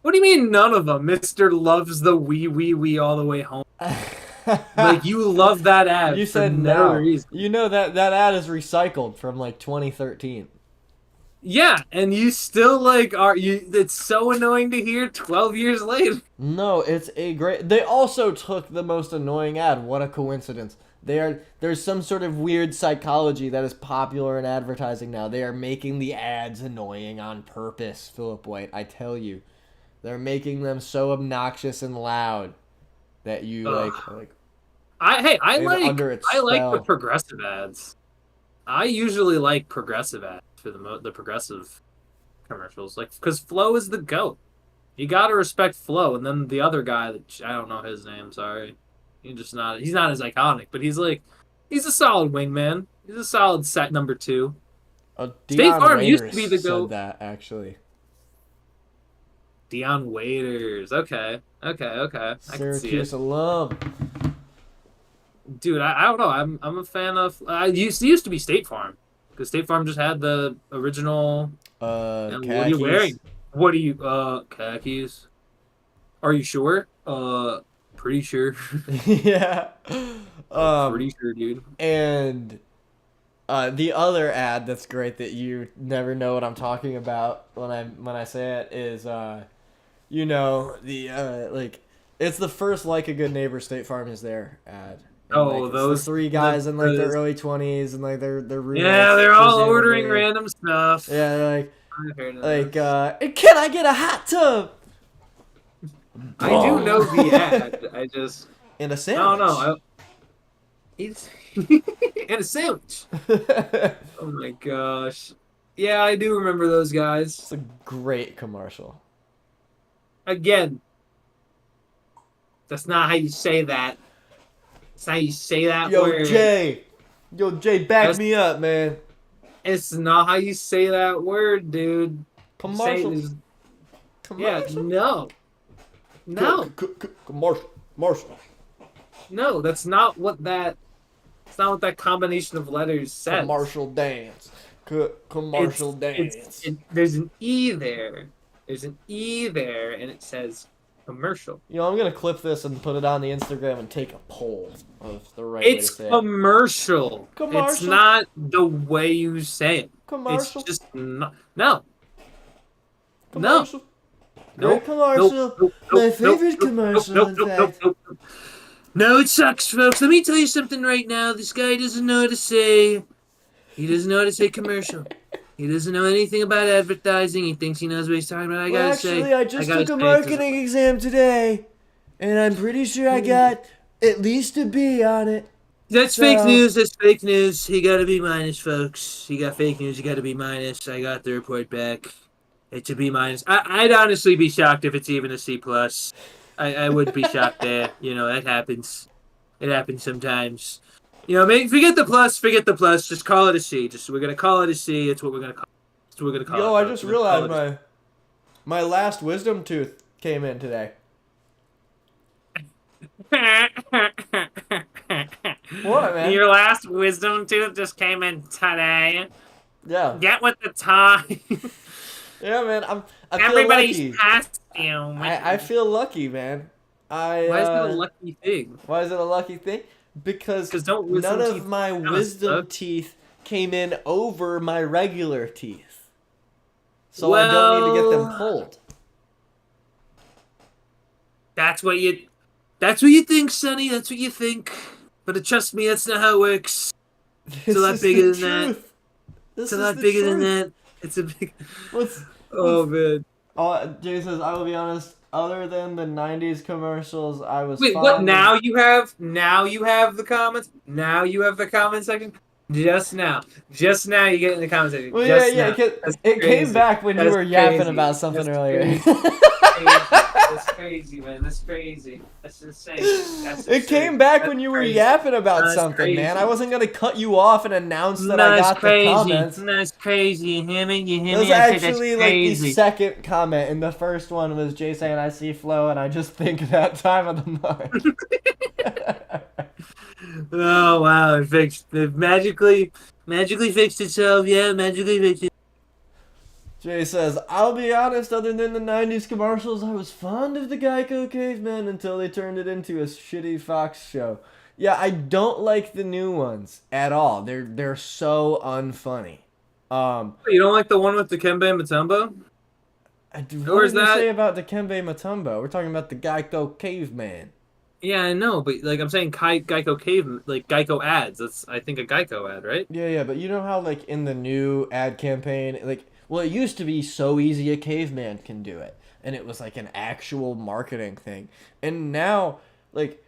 What do you mean none of them? Mr. loves the wee all the way home. Like you love that ad. You for said no no. reason. You know that ad is recycled from like 2013. Yeah, and you still like are you? It's so annoying to hear 12 years later. No, it's a great. They also took the most annoying ad. What a coincidence! There's some sort of weird psychology that is popular in advertising now. They are making the ads annoying on purpose, Philip White. I tell you, they're making them so obnoxious and loud that you like. I they're like under its I like the spell. progressive ads. I usually like progressive ads for the progressive commercials, like because Flo is the goat. You gotta respect Flo, and then the other guy that I don't know his name. Sorry, he's not as iconic, but he's a solid wingman. He's a solid set number 2. State Deion Farm used to Waiters be the said goat. that actually. Deion Waiters. Okay. I can see Syracuse it. alum. Dude, I don't know. I'm a fan of. It used to be State Farm because State Farm just had the original. And what are you Khakis. wearing? What are you? Khakis. Are you sure? Pretty sure. Yeah. Pretty sure, dude. And The other ad that's great that you never know what I'm talking about when I say it is you know the like it's the first Like a Good Neighbor State Farm is there ad. And, Oh, like, it's those the three guys in like their those- early 20s and like their roommates. yeah, they're all presumably. ordering random stuff. Yeah, they're I've heard of like this. can I get a hot tub? I do know the ad. I just In a I sandwich. don't know. It's and a sandwich. Oh my gosh. Yeah, I do remember those guys. It's a great commercial. Again, that's not how you say that. That's not how you say that word. Yo Jay, back That's- me up, man. It's not how you say that word, dude. Commercial. Yeah, Commercial. no. No. Commercial. No, that's not what that. It's not what that combination of letters says. Commercial dance. Commercial dance. There's an E there. There's an E there, and it says commercial. You know, I'm gonna clip this and put it on the Instagram and take a poll of the right way to It's say it. commercial. It's Commercial. not the way you say it. Commercial. It's just not. No. Commercial. No. Great commercial. My favorite commercial, in fact. No, it sucks, folks. Let me tell you something right now. This guy doesn't know how to say. He doesn't know how to say commercial. He doesn't know anything about advertising. He thinks he knows what he's talking about. I gotta say. I just took a marketing exam today, and I'm pretty sure I got at least a B on it. That's So- fake news. That's fake news. He got a B minus, folks. He got fake news. He got a B minus. I got the report back. It's a B minus. I'd honestly be shocked if it's even a C plus. I would be shocked there. You know, that happens. It happens sometimes. You know, forget the plus. Forget the plus. Just call it a C. We're gonna call it a C. It's what we're gonna call. It's what we're gonna call it. Yo, I folks. just We're gonna call realized it my last wisdom tooth came in today. What, man? Your last wisdom tooth just came in today. Yeah, Get with the time. yeah, man. I feel Everybody's lucky. past you. I feel lucky, man. Why is it a lucky thing? Why is it a lucky thing? Because 'Cause don't wisdom none teeth of my kinda wisdom suck? teeth came in over my regular teeth. So I don't need to get them Well- pulled. That's what you think, Sonny. That's what you think. But trust me, that's not how it works. This a lot is bigger the than that. truth. This It's a is lot the bigger than truth. that. It's a big. What's Oh man. Jay says, I will be honest, other than the 90s commercials, I was Wait, fond what? of- Now you have the comments. Now you have the comment section. Just now you get in the comment section. Well, Just yeah, now. That's it came crazy. back when you That's were yapping crazy. about something That's earlier. That's crazy, man. That's crazy. That's insane. That's It insane. came back That's when you were crazy. yapping about That's something, man. crazy. I wasn't gonna cut you off and announce that I That's got crazy. the comments. That's crazy. You hear me? You hear That was me? I said actually that's like the crazy. second comment, and the first one was Jay saying I see Flo, and I just think that time of the month. Oh wow! It magically fixed itself. Yeah, magically fixed it. Jay says, I'll be honest, other than the 90s commercials, I was fond of the Geico Caveman until they turned it into a shitty Fox show. Yeah, I don't like the new ones at all. They're so unfunny. You don't like the one with the Kembe Mutombo? What Where's did you that? say about the Kembe Mutombo? We're talking about the Geico Caveman. Yeah, I know, but like I'm saying, Geico Geico ads. That's I think a Geico ad, right? Yeah, but you know how like in the new ad campaign, like, well, it used to be so easy a caveman can do it, and it was like an actual marketing thing. And now, like,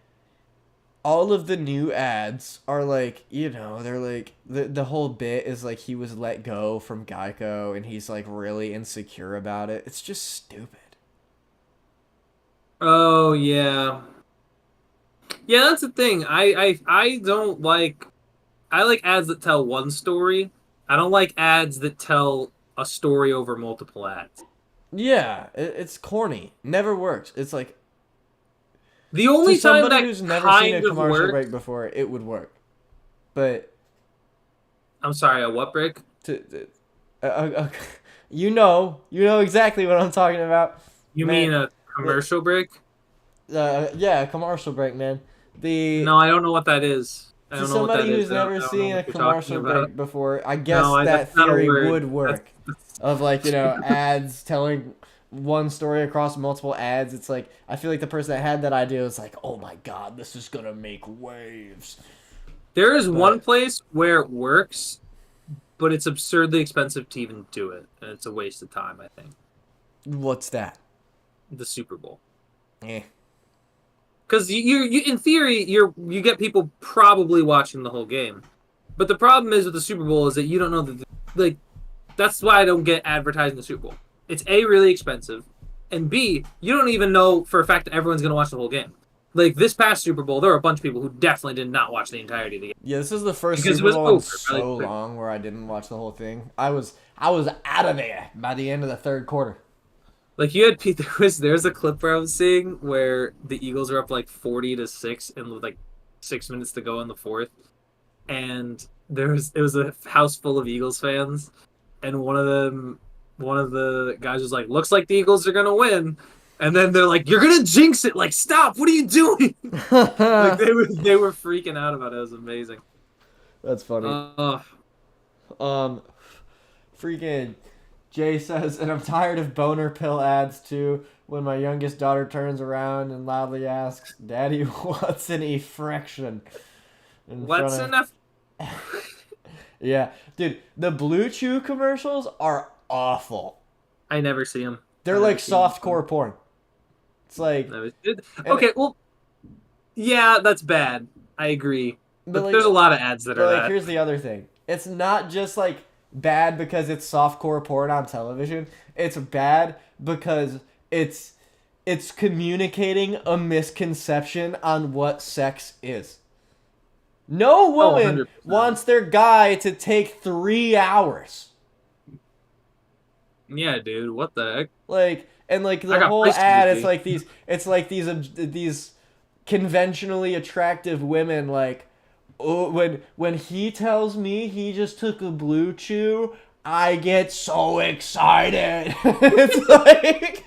all of the new ads are like, you know, they're like the whole bit is like he was let go from Geico and he's like really insecure about it. It's just stupid. Oh yeah, yeah. That's the thing. I don't like. I like ads that tell one story. I don't like ads that tell a story over multiple ads. Yeah, it's corny. Never works. It's like The only to time somebody that who's never seen kind a of commercial worked. break before, it would work. But I'm sorry, a what break? you know exactly what I'm talking about. You Man, mean a commercial break? yeah, a commercial break, man. No, I don't know what that is. I To don't know what that somebody is. who's never I don't know seen a what you're talking commercial about. break before, I guess No, that that's not a theory word. would work. Of like, ads telling one story across multiple ads. It's like I feel like the person that had that idea was like, "Oh my god, this is gonna make waves." There is one But place where it works, but it's absurdly expensive to even do it, and it's a waste of time. I think what's that? the Super Bowl. Eh. Because you in theory you get people probably watching the whole game, but the problem is with the Super Bowl is that you don't know that like that's why I don't get advertising the Super Bowl. It's A, really expensive, and B, you don't even know for a fact that everyone's gonna watch the whole game. Like this past Super Bowl, there were a bunch of people who definitely did not watch the entirety of the game Yeah, this is the first because it Super was Bowl in over really so quick. long where I didn't watch the whole thing. I was out of there by the end of the third quarter. Like you had there's a clip where I was seeing where the Eagles are up like 40-6 and with like 6 minutes to go in the fourth, and it was a house full of Eagles fans, and one of the guys was like, "Looks like the Eagles are gonna win," and then they're like, "You're gonna jinx it! Like, stop! What are you doing?" Like they were freaking out about it. It was amazing. That's funny. Uh, Um, freaking Jay says, and I'm tired of boner pill ads too. When my youngest daughter turns around and loudly asks, "Daddy, what's an erection?" what's enough? Yeah, dude, the Blue Chew commercials are awful. I never see them. They're like softcore porn. It's like, Okay, well, yeah, that's bad. I agree. But like, there's a lot of ads that are like, that. here's the other thing. It's not just like bad because it's softcore porn on television. It's bad because it's communicating a misconception on what sex is. No woman 100%. wants their guy to take 3 hours. Yeah, dude. What the heck? Like, and like I the got whole places to ad, be. it's like these conventionally attractive women, like, oh, when he tells me he just took a Blue Chew, I get so excited. It's like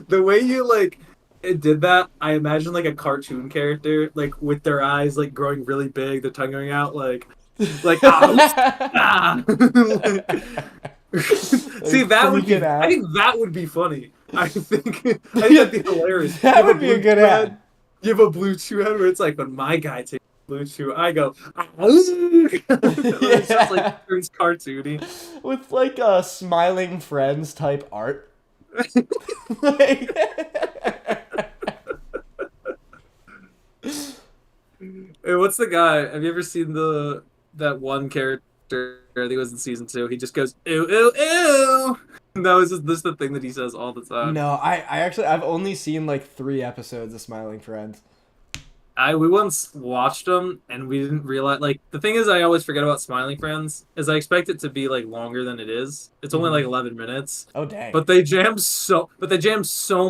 The way you like it did that, I imagine like a cartoon character, like with their eyes like growing really big, the tongue going out, like ah. See, that would be. freaking out. I think that would be funny. I think that'd be hilarious. That You have would be a Blue good Chew ad. You have a Blue Chew ad where it's like when my guy takes Blue Chew, I go. It's just like it's cartoony. With like a smiling friends type art. Hey, what's the guy? Have you ever seen that one character? I think it was in season 2. He just goes ew ew ew. That was just this the thing that he says all the time. No, I actually I've only seen like 3 episodes of Smiling Friends. We once watched them and we didn't realize. Like the thing is, I always forget about Smiling Friends. Is I expect it to be like longer than it is. It's only like 11 minutes. Oh dang! But they jammed so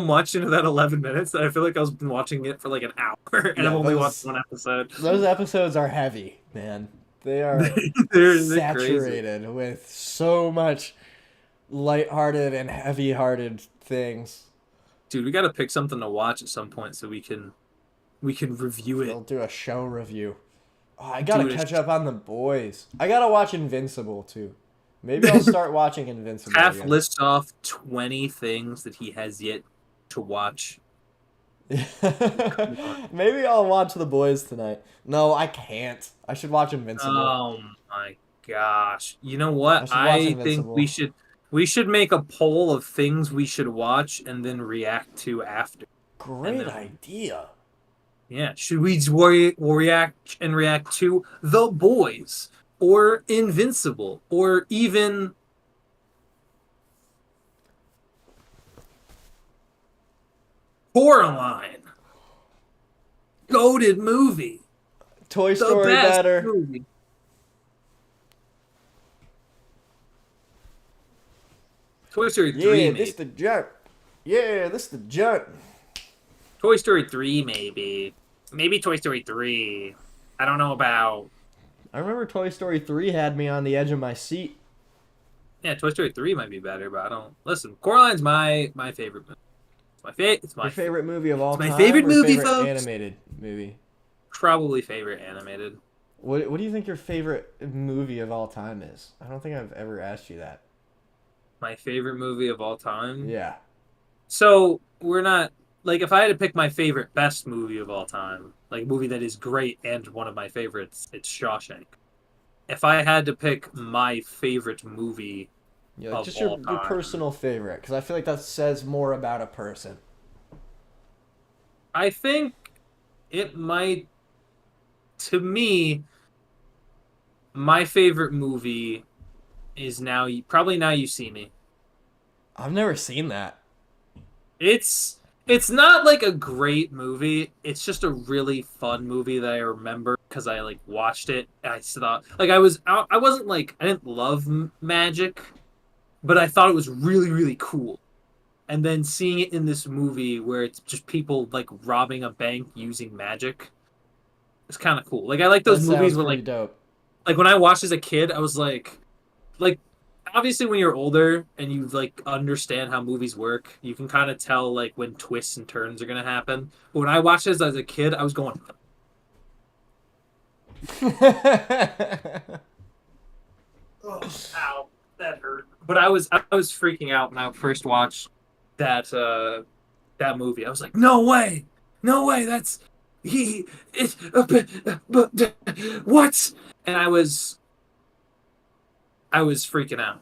much into that 11 minutes that I feel like I was been watching it for like an hour and Yeah, I've only watched one episode. Those episodes are heavy, man. They are they're saturated crazy. with so much lighthearted and heavy-hearted things. Dude, we got to pick something to watch at some point so we can review it. We'll do a show review. Oh, I gotta catch up on The Boys. I gotta watch Invincible too. Maybe I'll start watching Invincible. Half again. lists off 20 things that he has yet to watch. Maybe I'll watch The Boys tonight. No, I can't. I should watch Invincible. Oh my gosh! You know what? I I think we should make a poll of things we should watch and then react to after. Great idea. Yeah, should we react to The Boys or Invincible or even Coraline? Goated movie. Toy The Story best better. movie. Toy Story 3 Yeah, maybe. this the junk. Yeah, this the junk. Toy Story 3 maybe. Maybe Toy Story 3. I don't know about... I remember Toy Story 3 had me on the edge of my seat. Yeah, Toy Story 3 might be better, but I don't... Listen, Coraline's my favorite movie. Your favorite movie of all my time, favorite or movie, favorite folks. animated movie? Probably favorite animated. What do you think your favorite movie of all time is? I don't think I've ever asked you that. My favorite movie of all time. Yeah. So we're not like if I had to pick my favorite best movie of all time, like a movie that is great and one of my favorites, it's Shawshank. If I had to pick my favorite movie Yeah, like of just all your time, personal favorite, because I feel like that says more about a person. I think it might, to me, my favorite movie is probably Now You See Me. I've never seen that. It's not like a great movie. It's just a really fun movie that I remember because I like watched it. And I thought like I wasn't like I didn't love magic, but I thought it was really really cool. And then seeing it in this movie where it's just people like robbing a bank using magic, it's kind of cool. Like I like That those sounds movies where pretty dope. like when I watched as a kid, I was like obviously when you're older and you like understand how movies work, you can kind of tell like when twists and turns are gonna happen. But when I watched this as a kid, I was going, "Oh, ow, that hurt." But I was freaking out when I first watched that movie. I was like, no way, that's he it what? And I was freaking out.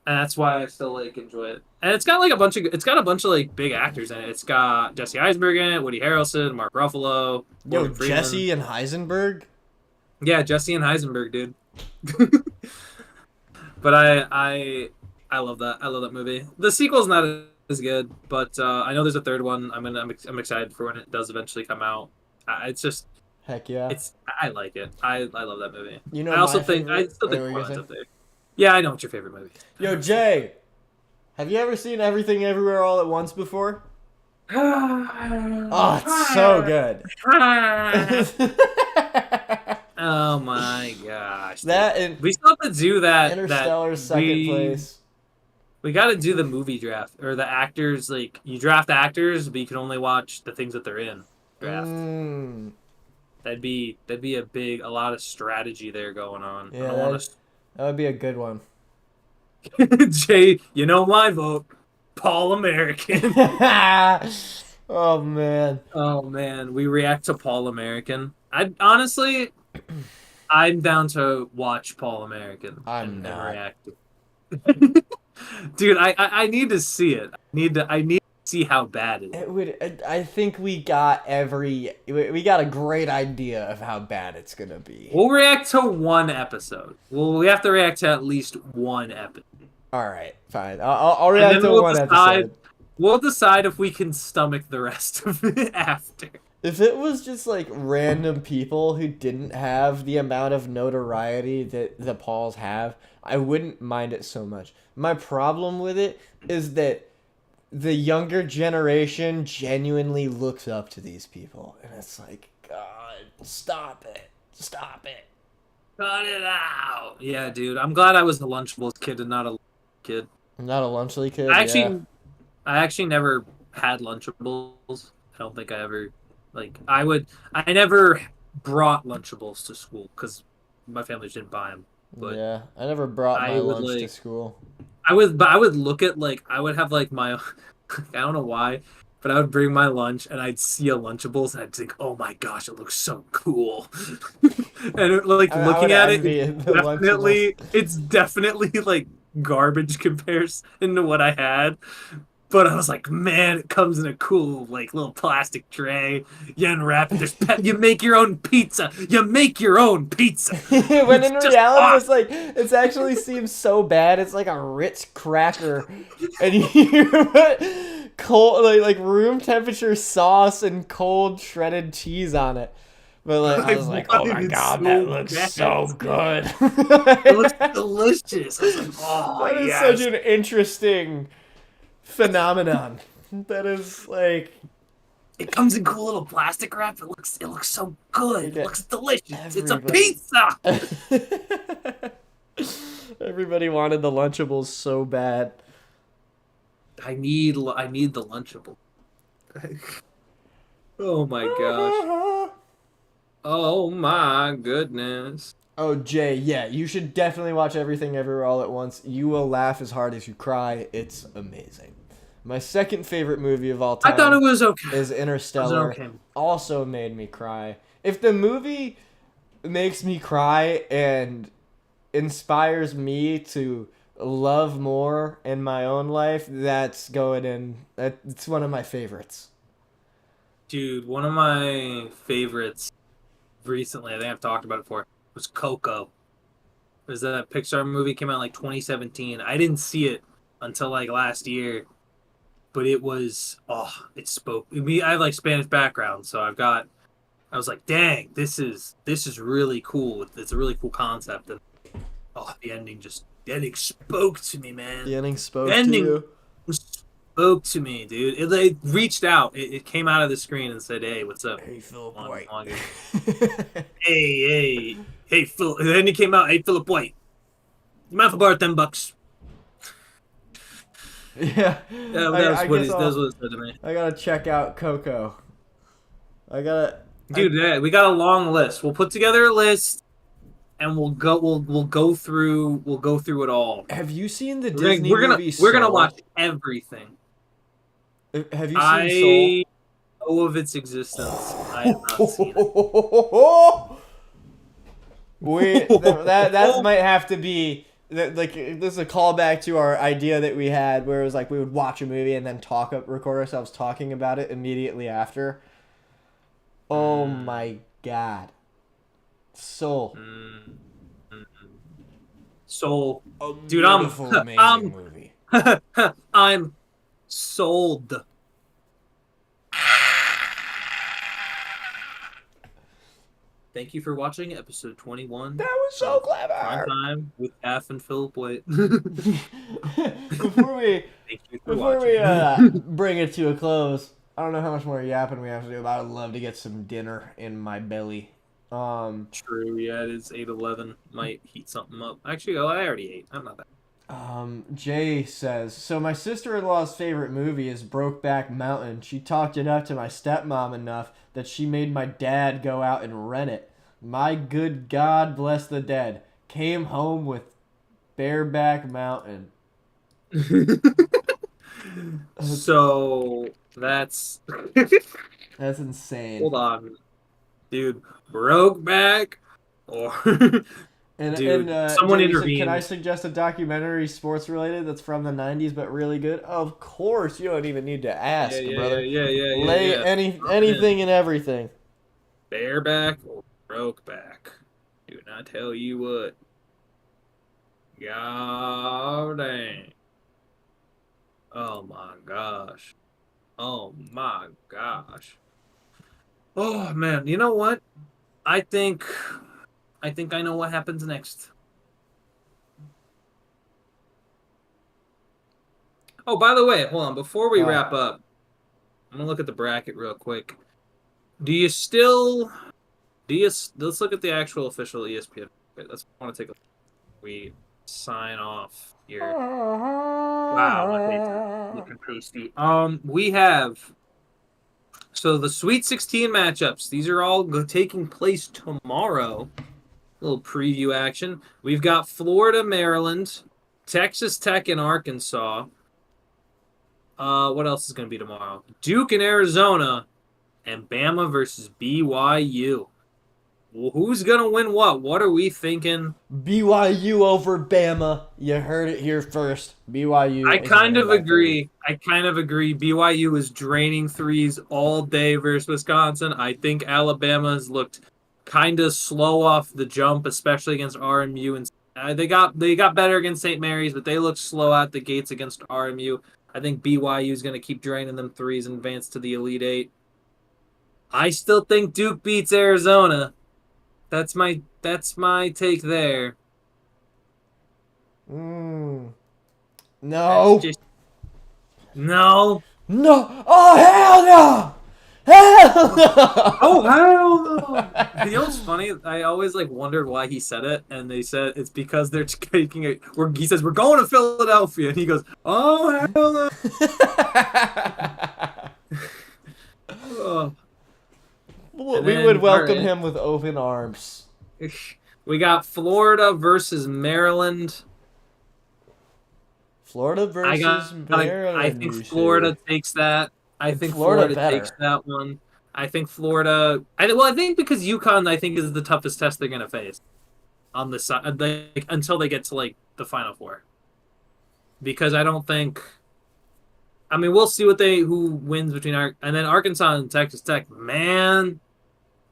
And that's why I still like enjoy it. And it's got a bunch of like big actors in it. It's got Jesse Eisenberg in it, Woody Harrelson, Mark Ruffalo, Yo, Morgan Freeman. Jesse and Heisenberg? Yeah, Jesse and Heisenberg, dude. But I love that. I love that movie. The sequel's not as good, but I know there's a third one. I'm excited for when it does eventually come out. It's just Heck yeah. I like it. I love that movie. You know I also my think I favorite... still Wait, think what were you Portland's gonna up say? there. Yeah, I know what's your favorite movie. Yo, Jay, have you ever seen Everything Everywhere All at Once before? Oh, it's so good. Oh my gosh. That and We still have to do that. Interstellar's second place. We got to do the movie draft or the actors. Like you draft actors, but you can only watch the things that they're in. Draft. Mm, That'd be a lot of strategy there going on. I yeah, don't want that would be a good one. to. Jay, you know my vote. Paul American. Oh man. Oh man, we react to Paul American. I honestly, I'm down to watch Paul American. I'm and not. react. Dude, I need to see it. I need to see how bad it is. It would. I think we got we got a great idea of how bad it's gonna be. We'll react to one episode. We have to react to at least one episode. All right, fine. I'll react to one episode. We'll decide if we can stomach the rest of it after. If it was just like random people who didn't have the amount of notoriety that the Pauls have, I wouldn't mind it so much. My problem with it is that the younger generation genuinely looks up to these people, and it's like, God, stop it. Cut it out. Yeah, dude. I'm glad I was the Lunchables kid and not a kid. I'm not a Lunchley kid. I actually never had Lunchables. I don't think I ever I never brought Lunchables to school because my family didn't buy them. But yeah, I never brought my I would lunch to like school. I would look at like I would have like my I don't know why, but I would bring my lunch and I'd see a Lunchables and I'd think, oh my gosh, it looks so cool. And like I looking would at envy it, the it's definitely like garbage comparison to what I had. But I was like, man, it comes in a cool, like, little plastic tray. You unwrap it. You make your own pizza. You make your own pizza. When in It's reality, just awesome. it's like it actually seems so bad. It's like a Ritz cracker, and you put cold, like room temperature sauce and cold shredded cheese on it. But like, I was like, oh my god, that looks so good. It looks delicious. I was like, oh, That is yes. such an interesting phenomenon. That is like It comes in cool little plastic wrap. It looks so good. It looks delicious. It's a Everybody- pizza. everybody wanted the Lunchables so bad. I need the Lunchable. Oh my gosh. Oh my goodness. Oh, Jay, yeah, you should definitely watch Everything Everywhere All at Once. You will laugh as hard as you cry. It's amazing. My second favorite movie of all I thought it time was okay. is Interstellar. It was okay. Also made me cry. If the movie makes me cry and inspires me to love more in my own life, that's going in. It's one of my favorites. Dude, one of my favorites recently, I think I've talked about it before, was Coco. It was that Pixar movie, came out in like 2017. I didn't see it until like last year, but it was, it spoke. I have like Spanish background, so I was like, dang, this is really cool. It's a really cool concept, and the ending spoke to me, man. The ending spoke The ending to you. spoke to me, dude. It reached out. It came out of the screen and said, "Hey, what's up?" Hey, Philip On- White. on- hey, Phil. And then he came out. Hey, Philip White. You mind if I borrow $10? Yeah. Yeah, that's what it said to me. I gotta check out Coco. Dude, yeah, we got a long list. We'll put together a list, and we'll go through it all. Have you seen the Disney movie we're gonna Soul? watch everything. Have you seen I know of its existence. I have not seen it. Soul? That might have to be like this is a callback to our idea that we had where it was like we would watch a movie and then record ourselves talking about it immediately after. Oh my god. Soul. Soul. A Dude, beautiful, amazing movie. I'm sold. Thank you for watching episode 21. That was so Prime clever. Time with Af and Philip White. Before we Thank you for watching. bring it to a close, I don't know how much more yapping we have to do, but I'd love to get some dinner in my belly. True, yeah, it is 8:11. Might heat something up. Actually, I already ate. I'm not that. Jay says, so my sister-in-law's favorite movie is Brokeback Mountain. She talked it up to my stepmom enough that she made my dad go out and rent it. My good God bless the dead. Came home with Bareback Mountain. So that's That's insane. hold on, dude. Brokeback or Dude, someone Jay, you said, intervened. can I suggest a documentary sports related that's from the 90s but really good? Of course, you don't even need to ask, brother. Yeah. Lay anything and everything. Bareback or Brokeback? Dude, I tell you what. God dang. Oh my gosh. Oh my gosh. Oh man, you know what? I think I know what happens next. Oh, by the way, hold on. Before we wrap up, I'm gonna look at the bracket real quick. Let's look at the actual official ESPN. Okay, I want to take a look. We sign off here. Wow, my face is looking pasty. We have the Sweet 16 matchups. These are all taking place tomorrow. A little preview action. We've got Florida, Maryland, Texas Tech, and Arkansas. What else is going to be tomorrow? Duke and Arizona, and Bama versus BYU. Well, who's going to win what? What are we thinking? BYU over Bama. You heard it here first. BYU. I kind of agree. BYU is draining threes all day versus Wisconsin. I think Alabama has looked kind of slow off the jump, especially against RMU, and they got better against St. Mary's, but they looked slow out the gates against RMU. I think BYU is going to keep draining them threes and advance to the Elite Eight. I still think Duke beats Arizona. That's my take there. No. No. No. Oh, hell no. Hell no. Oh, hell no. You know what's funny? I always wondered why he said it, and they said it's because they're taking it. He says, we're going to Philadelphia, and he goes, oh, hell no. Oh. We And would then, welcome all him with open arms. right. We got Florida versus Maryland. Florida I versus got. I Maryland, think you Florida say? takes that. I think Florida Florida takes better. that one. I think Florida. I think because UConn, I think is the toughest test they're gonna face on this side, like, until they get to like the Final Four. Because I don't think. I mean, we'll see who wins between and then Arkansas and Texas Tech. Man,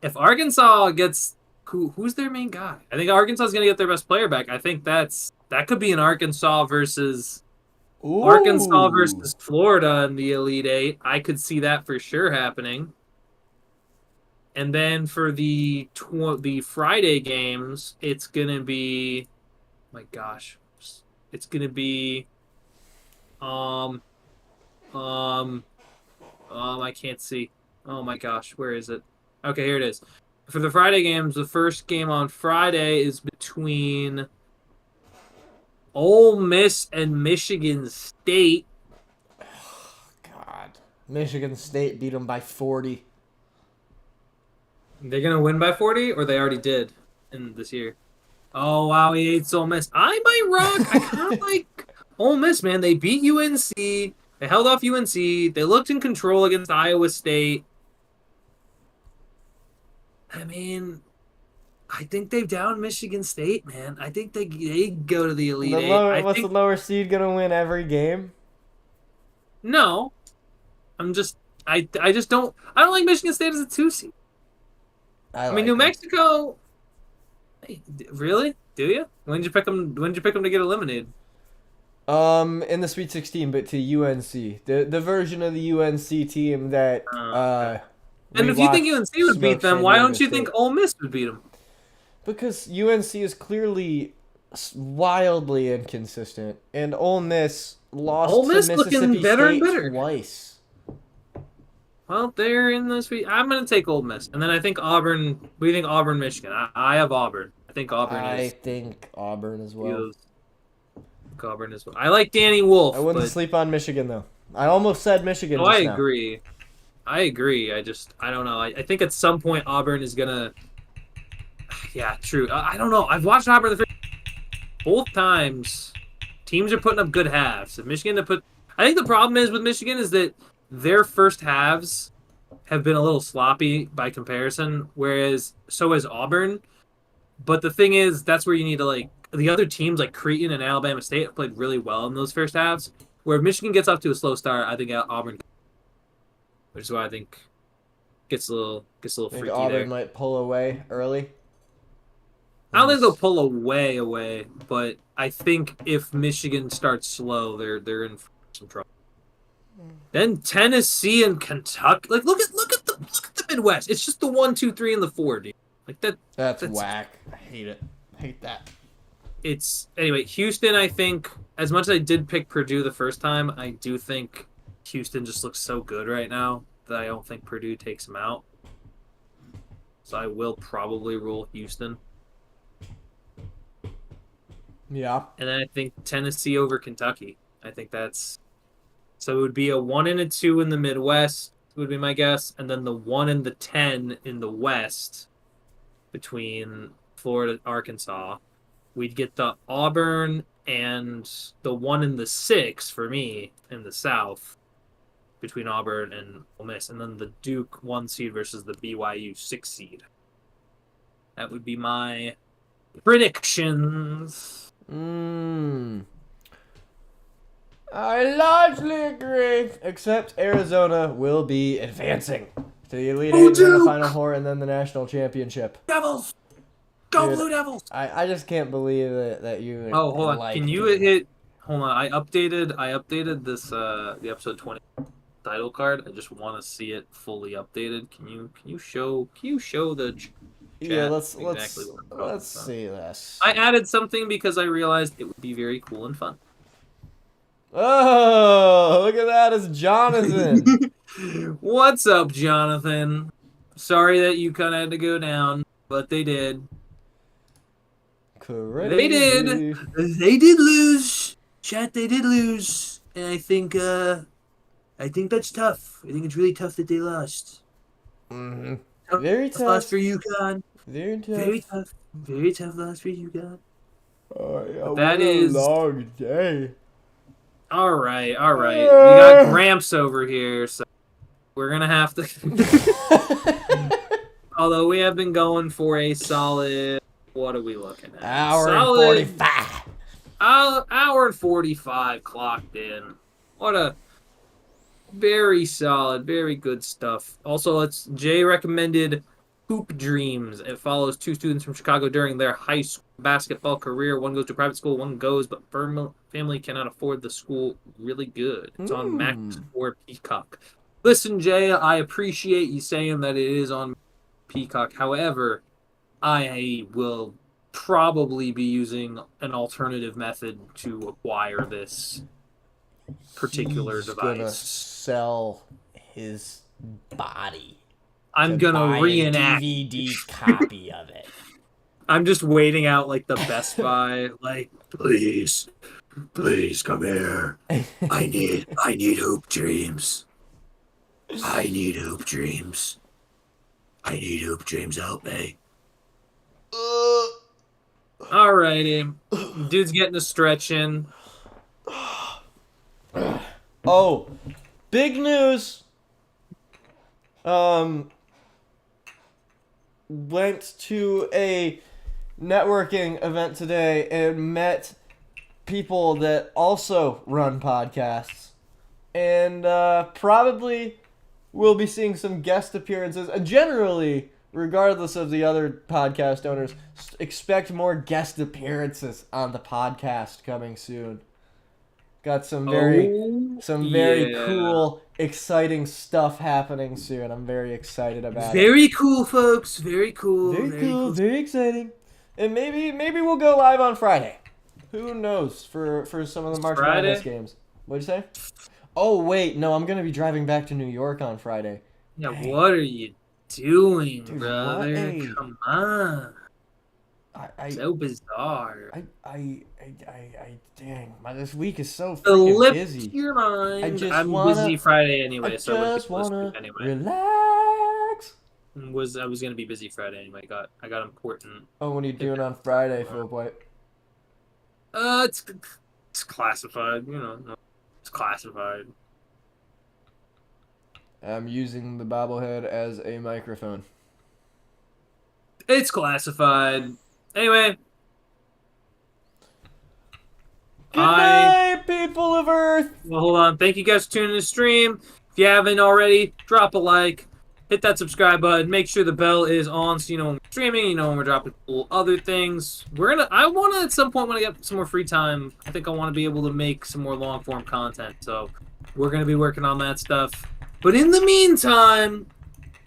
if Arkansas gets who's their main guy? I think Arkansas is gonna get their best player back. I think that could be an Arkansas Ooh. versus Florida in the Elite Eight. I could see that for sure happening. And then for the Friday games, it's gonna be, my gosh, it's gonna be, um, um, I can't see. Oh my gosh, where is it? Okay, here it is. For the Friday games, the first game on Friday is between Ole Miss and Michigan State. God. Michigan State beat them by 40. They're gonna win by 40, or they already did in this year. Oh wow, he hates Ole Miss. I might rock. I kind of like Ole Miss, man. They beat UNC. They held off UNC. They looked in control against Iowa State. I mean, I think they've downed Michigan State, man. I think they go to the Elite Eight. What's the lower seed gonna win every game? No. I'm just I just I don't like Michigan State as a 2 seed. I mean, like New them. Mexico. Hey, really? Do you? When did you pick them? When did you pick them to get eliminated? In the Sweet 16, but to UNC, the version of the UNC team that Okay. And if you think watched UNC would beat smoke them, San why Diego don't you State. think Ole Miss would beat them? Because UNC is clearly wildly inconsistent, and Ole Miss lost Ole Miss to looking Mississippi better and State better. twice. Well, they're in the Sweet. I'm going to take Ole Miss, and then I think Auburn. What do you think Auburn, Michigan? I have Auburn. I think Auburn I is. think Auburn as well. Auburn as well. I like Danny Wolf. I wouldn't but... sleep on Michigan though. I almost said Michigan. No, just I now. agree. I agree. I don't know. I think at some point Auburn is gonna. Yeah, true. I don't know. I've watched Auburn both times. Teams are putting up good halves. If Michigan I think the problem is with Michigan is that their first halves have been a little sloppy by comparison, whereas so is Auburn. But the thing is, that's where you need to the other teams like Creighton and Alabama State have played really well in those first halves. Where if Michigan gets off to a slow start, I think Auburn, which is why I think gets a little freaky Auburn there. might pull away early. I don't think they'll pull away, but I think if Michigan starts slow, they're in some trouble. Then Tennessee and Kentucky. Like look at the Midwest. It's just the 1, 2, 3, and the 4, dude. Like That's whack. I hate it. I hate that. It's anyway. Houston, I think, as much as I did pick Purdue the first time, I do think Houston just looks so good right now that I don't think Purdue takes them out. So I will probably roll Houston. Yeah. And then I think Tennessee over Kentucky. I think that's so it would be a 1 and a 2 in the Midwest would be my guess, and then the 1 and the 10 in the West between Florida, Arkansas. We'd get the Auburn and the 1 and the 6 for me in the South between Auburn and Ole Miss, and then the Duke 1 seed versus the BYU 6 seed. That would be my predictions. I largely agree, except Arizona will be advancing to the Elite Eight, and the Final Four, and then the national championship. Devils! Go Dude, Blue Devils! I just can't believe that you. Oh, hold on. Like Can you hit? Hold on. I updated this the episode 20 title card. I just want to see it fully updated. Can you show the chat? Yeah, let's what see this. I added something because I realized it would be very cool and fun. Oh, look at that! It's Jonathan. What's up, Jonathan? Sorry that you kind of had to go down, but they did. Crazy. They did. They did lose. Chat, they did lose. And I think that's tough. I think it's really tough that they lost. Mm-hmm. Tough Very loss tough. for UConn. Very tough. Very tough. Very tough loss for UConn. Oh, yeah, But that what a is long day. all right. All right. We got Gramps over here, so we're gonna have to. Although we have been going for a solid. What are we looking at? Hour and Solid 45. hour and 45 clocked in. What a very solid, very good stuff. Also, Jay recommended Hoop Dreams. It follows two students from Chicago during their high school basketball career. One goes to private school, one goes, but family cannot afford the school. Really good. It's on Max or Peacock. Listen, Jay, I appreciate you saying that it is on Peacock. However, I will probably be using an alternative method to acquire this particular He's gonna device. sell his body. I'm to gonna buy reenact. a DVD copy of it. I'm just waiting out like the Best Buy, like, please come here. I need Hoop Dreams. I need Hoop Dreams. I need Hoop Dreams, help me. Alrighty. Dude's getting a stretch in. Oh, big news. Went to a networking event today and met people that also run podcasts. And probably will be seeing some guest appearances. Generally, regardless of the other podcast owners, expect more guest appearances on the podcast coming soon. Got some very cool, exciting stuff happening soon. I'm very excited about it. Very cool, folks. Very cool. Very cool. Very exciting. And maybe we'll go live on Friday. Who knows for some of the March Madness games. What'd you say? Oh wait, no, I'm gonna be driving back to New York on Friday. Yeah, dang. What are you doing, dude, brother? Come on. So bizarre. Dang, this week is so freaking busy. Your mind. I'm busy Friday anyway, so I just wanna anyway. Relax. I was gonna be busy Friday anyway. I got important. Oh, what are you doing on Friday, Philip White? It's classified. You know, it's classified. I'm using the bobblehead as a microphone. It's classified. Anyway. Good night, people of Earth! Well, hold on. Thank you guys for tuning in to the stream. If you haven't already, drop a like. Hit that subscribe button. Make sure the bell is on so you know when we're streaming, you know when we're dropping cool other things. I want to, at some point when I get some more free time, I think I want to be able to make some more long-form content. So we're going to be working on that stuff. But in the meantime,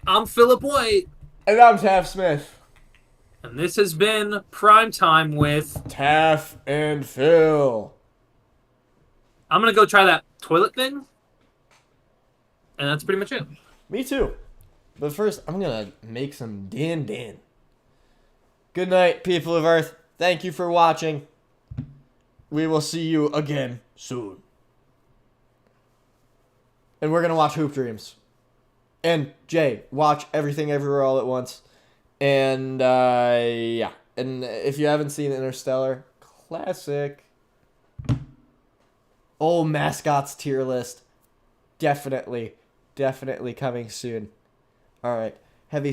I'm Philip White. And I'm Taff Smith. And this has been Prime Time with Taff and Phil. I'm going to go try that toilet thing. And that's pretty much it. Me too. But first, I'm going to make some din din. Good night, people of Earth. Thank you for watching. We will see you again soon. And we're going to watch Hoop Dreams. And Jay, watch Everything Everywhere All at Once. And, yeah. And if you haven't seen Interstellar, classic. Oh, Mascots tier list. Definitely coming soon. All right. Heavy